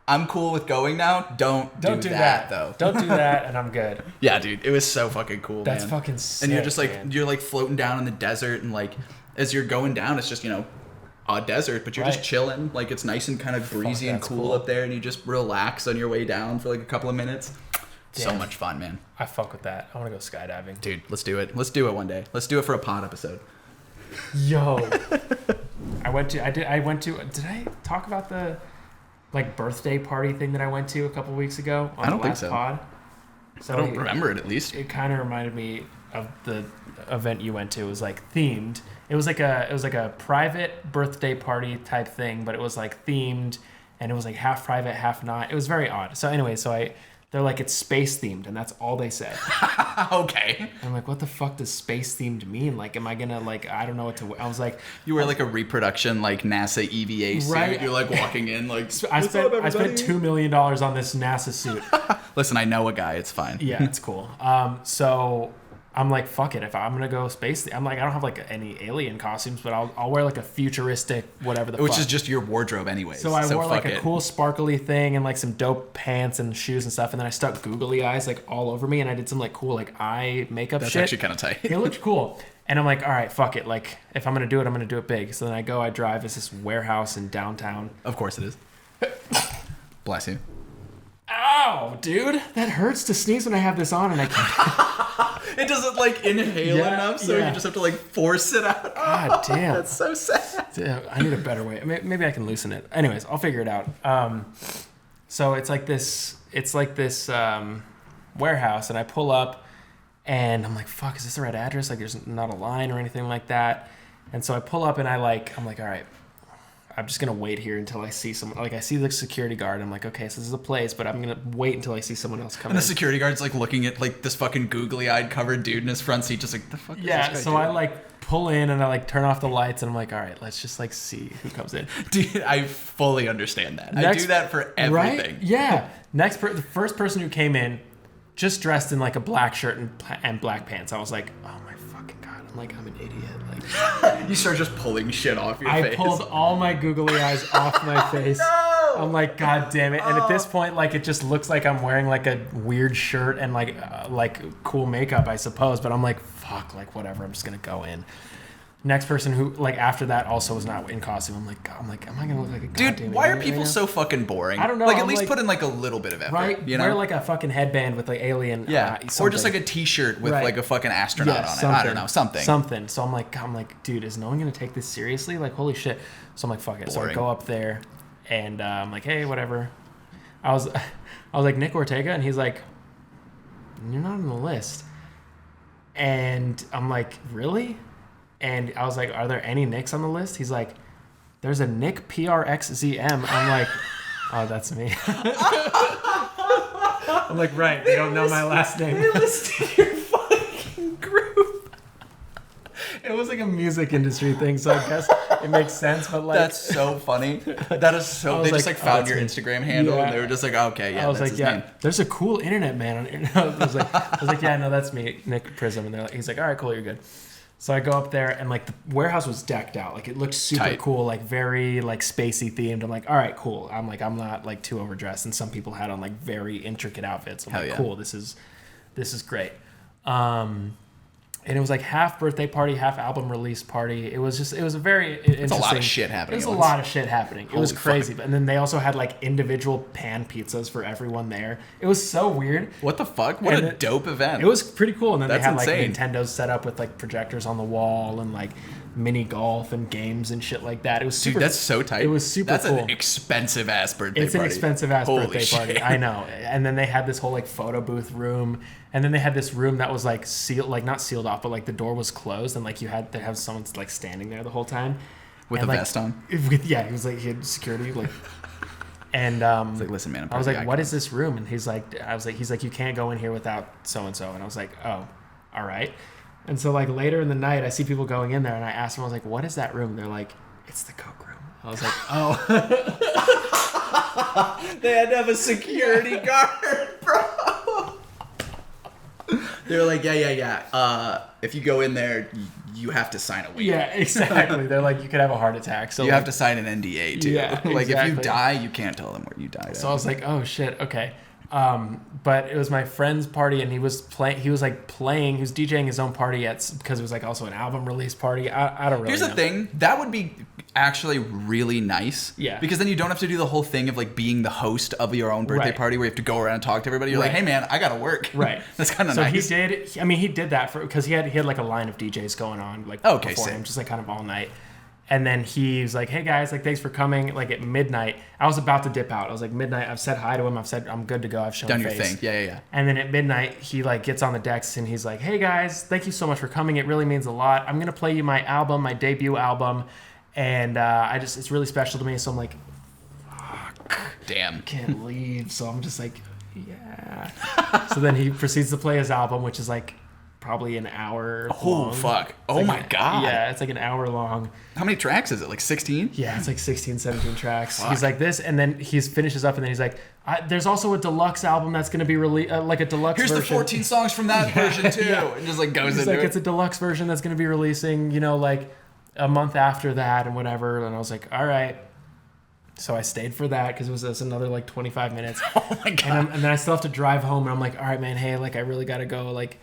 I'm cool with going now. Don't do that though. Don't do that, and I'm good. Yeah, dude, it was so fucking cool. That's man. fucking sick. And you're just like man. you're like floating down in the desert, and like as you're going down, it's just a desert, but you're just chilling. Like it's nice and kind of breezy and cool up there, and you just relax on your way down for like a couple of minutes. So much fun, man. I fuck with that. I want to go skydiving. Dude, let's do it. Let's do it one day. Let's do it for a pod episode. Yo. Did I talk about the like birthday party thing that I went to a couple weeks ago on I don't the think last so. pod? So I don't remember it at least. It kind of reminded me of the event you went to. It was like themed. It was like a private birthday party type thing, but it was like themed, and it was like half private, half not. It was very odd. So anyway, they're like, it's space themed, and that's all they said. Okay. I'm like, what the fuck does space themed mean? Like, am I gonna like, I don't know what to. I was like, You wear like a reproduction like NASA EVA suit. Right. You're like walking in like. I spent $2 million on this NASA suit. Listen, I know a guy. It's fine. Yeah, it's cool. So I'm like, fuck it. If I'm gonna go space, I'm like, I don't have like any alien costumes, but I'll wear like a futuristic whatever the Which fuck. is just your wardrobe anyways. So I wore like a it. cool sparkly thing and like some dope pants and shoes and stuff, and then I stuck googly eyes like all over me, and I did some like cool like eye makeup That's shit. actually kind of tight. It looked cool. And I'm like, all right, fuck it. Like, if I'm gonna do it, I'm gonna do it big. So then I drive. It's this warehouse in downtown. Of course it is. Bless you. Ow, dude, that hurts to sneeze when I have this on, and I can't. It doesn't like inhale enough, so you just have to like force it out. God damn. That's so sad. Damn, I need a better way. Maybe I can loosen it. Anyways, I'll figure it out. So it's like this warehouse, and I pull up, and I'm like, fuck, is this the right address? Like, there's not a line or anything like that. And so I pull up, and I'm like, all right, I'm just gonna wait here until I see someone. Like, I see the security guard. I'm like, okay, so this is a place, but I'm gonna wait until I see someone else come in. And the security guard's like looking at like this fucking googly-eyed covered dude in his front seat, just like, the fuck is this guy so doing? I like pull in and I like turn off the lights, and I'm like, all right, let's just like see who comes in. Dude, I fully understand that. I do that for everything. Right? Yeah. The first person who came in, just dressed in like a black shirt and black pants. I was like, oh my fucking god! I'm an idiot. Like, You start just pulling shit off your I face. pulled all my googly eyes off my face. No! I'm like, God damn it. And at this point, like, it just looks like I'm wearing like a weird shirt and like cool makeup, I suppose. But I'm like, fuck, like, whatever. I'm just going to go in. Next person who, like, after that also was not in costume. I'm like, am I going to look like a goddamn Dude, why are idiot people right now? so fucking boring? I don't know. Like, at I'm least like, put in, like, a little bit of effort. Right? You know? Wear, like, a fucking headband with, like, alien. Yeah. Or just, like, a t-shirt with, Right. like, a fucking astronaut on it. I don't know. Something. Something. So I'm like, dude, is no one going to take this seriously? Like, holy shit. So I'm like, fuck it. Boring. So I go up there, and I'm like, hey, whatever. I was like, Nick Ortega, and he's like, you're not on the list. And I'm like, really? And I was like, are there any Nicks on the list? He's like, there's a Nick PRXZM. I'm like, oh, that's me. I'm like, right, they don't know my last name. They listed your fucking group. It was like a music industry thing, so I guess it makes sense, but like... That's so funny. That is so... They just, like, found your Instagram handle, and they were just like, okay, yeah, that's his name. There's a cool internet man on it. I was like, yeah, no, that's me, Nick Prism. And he's like, all right, cool, you're good. So I go up there, and like the warehouse was decked out. Like it looked super Tight. cool, like very like spacey themed. I'm like, all right, cool. I'm not like too overdressed. And some people had on like very intricate outfits. I'm Hell like, yeah. cool, this is great. And it was like half birthday party, half album release party. It was a very interesting. It's a lot of shit happening. It was at a once. lot of shit happening. It was Holy crazy. fuck. And then they also had like individual pan pizzas for everyone there. It was so weird. What the fuck? What And a dope event. It was pretty cool. And then That's they had like insane. Nintendos set up with like projectors on the wall and like mini golf and games and shit like that. It was super, Dude, that's so tight. It was super That's cool. an expensive ass birthday It's party. an expensive ass Holy birthday party. shit. I know. And then they had this whole like photo booth room, and then they had this room that was like sealed, like not sealed off, but like the door was closed, and like you had to have someone like standing there the whole time With and, a like, vest on? Yeah, he was like, he had security like. And It's like, listen, man. I'm I was part of like, the what icon. is this room? And he's like, you can't go in here without so and so. And I was like, oh, all right. And so like later in the night, I see people going in there, and I asked them, I was like, what is that room? They're like, it's the Coke room. I was like, oh. They had to have a security guard, bro. They were like, yeah. If you go in there, you have to sign a waiver. Yeah, exactly. They're like, you could have a heart attack. So You like, have to sign an NDA too. Yeah, Like if exactly. you die, you can't tell them where you died. So I was like, oh shit, okay. But it was my friend's party, and he was playing. He was DJing his own party because it was like also an album release party. I don't really Here's know. the thing, that would be actually really nice. Yeah. Because then you don't have to do the whole thing of like being the host of your own birthday Right. party where you have to go around and talk to everybody. You're like, Right. hey man, I gotta work. Right. That's kind of so nice. he did that because he had like a line of DJs going on like Okay, before sick. him, just like kind of all night. And then he's like, hey guys, like thanks for coming. Like at midnight, I was about to dip out. I was like midnight. I've said hi to him. I've said I'm good to go. I've shown Done your face. thing. Yeah. And then at midnight, he like gets on the decks and he's like, hey guys, thank you so much for coming. It really means a lot. I'm gonna play you my album, my debut album, and it's really special to me. So I'm like, Damn. can't leave. So I'm just like, yeah. So then he proceeds to play his album, which is like probably an hour Oh long. fuck. It's Oh like my god. Yeah, it's like an hour long. How many tracks is it? Like 16? Yeah, it's like 16, 17 tracks. Fuck. He's like this, and then he finishes up, and then he's like, there's also a deluxe album that's going to be released, like a deluxe Here's version. the 14 songs from that version too. Yeah. And just like goes He's into like, it. it's a deluxe version that's going to be releasing, like a month after that and whatever. And I was like, all right. So I stayed for that because it was just another like 25 minutes. Oh my god. And then I still have to drive home, and I'm like, all right, man, hey, like I really got to go. Like,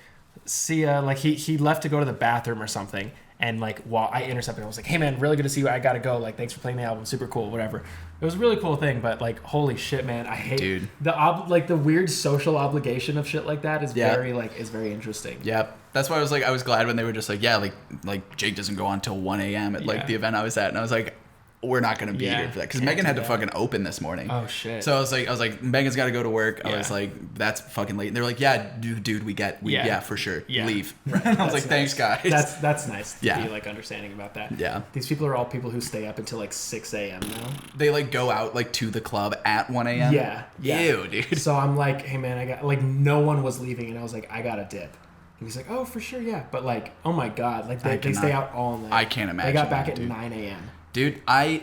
see ya. Like he left to go to the bathroom or something. And like while I intercepted, I was like, hey man, really good to see you. I got to go. Like, thanks for playing the album. Super cool, whatever. It was a really cool thing, but like, holy shit, man, I hate Dude. the weird social obligation of shit like that is Yeah. very interesting. Yep. That's why I was glad when they were just like, yeah, like Jake doesn't go on till 1 a.m. at like Yeah. the event I was at. And I was like, we're not going to be Yeah, here for that. Because can't Megan do had to that. fucking open this morning. Oh shit. So I was like, Megan's got to go to work. I Yeah. was like, that's fucking late. And they were like, yeah, dude, yeah, for sure. Yeah. Leave. Right. I was like, That's thanks, guys. That's nice to Yeah. be like understanding about that. Yeah. These people are all people who stay up until like 6 a.m. now. They like go out like to the club at 1 a.m. Yeah. Ew, dude. So I'm like, hey man, I got like no one was leaving, and I was like, I got to dip. And he's like, oh for sure, yeah. But like, oh my god, like they stay out all night. I can't imagine They got back that, at dude. 9 a.m. Dude, I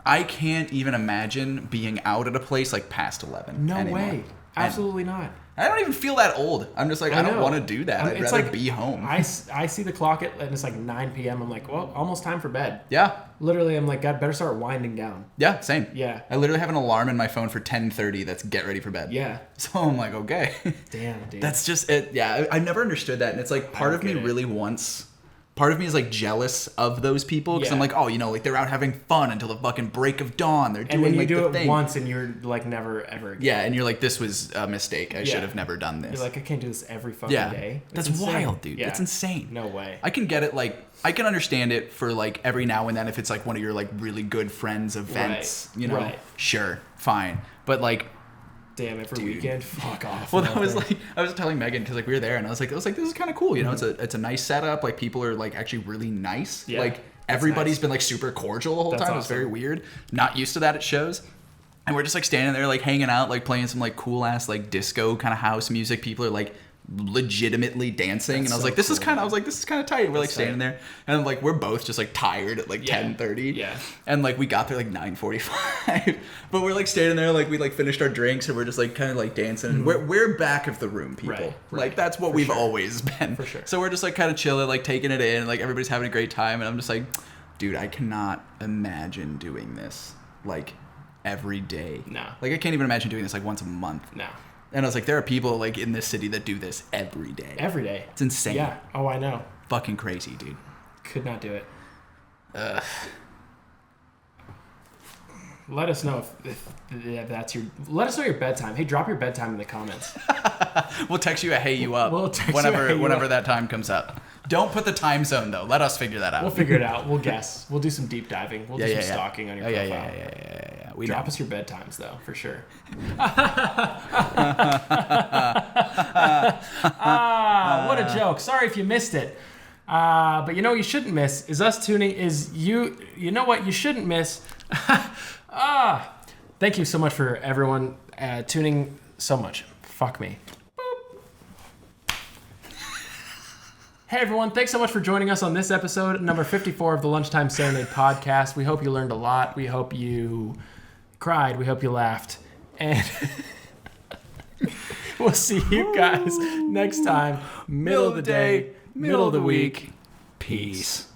can't even imagine being out at a place like past 11. No anymore. way. And Absolutely not. I don't even feel that old. I'm just like, I don't want to do that. I'd rather like, be home. I see the clock and it's like 9 p.m. I'm like, well, almost time for bed. Yeah. Literally, I'm like, God, better start winding down. Yeah, same. Yeah. I literally have an alarm in my phone for 10:30 that's get ready for bed. Yeah. So I'm like, okay. Damn, dude. That's just it. Yeah, I never understood that. And it's like part of me really wants... Part of me is like jealous of those people because I'm like, oh, you know, like they're out having fun until the fucking break of dawn. They're doing and then you like do the it thing. once and you're like never ever again. Yeah, and you're like, this was a mistake. I should have never done this. You're like, I can't do this every fucking day. That's wild, dude. That's insane. No way. I can get it. Like, I can understand it for like every now and then if it's like one of your like really good friends events. You know, sure, fine. But like, damn, every weekend, fuck off. Well, that was like, I was telling Megan because like we were there and I was like, this is kind of cool. You know, it's a nice setup. Like people are like actually really nice. Yeah, like everybody's been like super cordial the whole time. Awesome. It was very weird. Not used to that at shows. And we're just like standing there like hanging out, like playing some like cool ass like disco kind of house music. People are like legitimately dancing. And I was like, this is kind of tight. We're like standing there and like we're both just like tired at like 10:30. Yeah. And like we got there like 9:45. But we're like standing there like we like finished our drinks and we're just like kind of like dancing. Mm-hmm. We're back of the room, people. Right. Like that's what we've always been. For sure. So we're just like kind of chilling, like taking it in, like everybody's having a great time and I'm just like, dude, I cannot imagine doing this like every day. No. Like I can't even imagine doing this like once a month. No. And I was like, there are people like in this city that do this every day. Every day. It's insane. Yeah. Oh, I know. Fucking crazy, dude. Could not do it. Let us know if that's your. Let us know your bedtime. Hey, drop your bedtime in the comments. We'll text you a hey you up. We'll text whenever that time comes up. Don't put the time zone though. Let us figure that out. We'll figure it out. We'll guess. We'll do some deep diving. We'll do some stalking on your profile. Yeah. Drop us your bedtimes though, for sure. What a joke. Sorry if you missed it. But you know what you shouldn't miss is us tuning. You know what you shouldn't miss. Thank you so much for everyone tuning so much. Fuck me. Boop. Hey everyone, thanks so much for joining us on this episode, number 54 of the Lunchtime Serenade podcast. We hope you learned a lot. We hope you cried. We hope you laughed. And we'll see you guys next time. Middle of the day, middle of the week. Peace.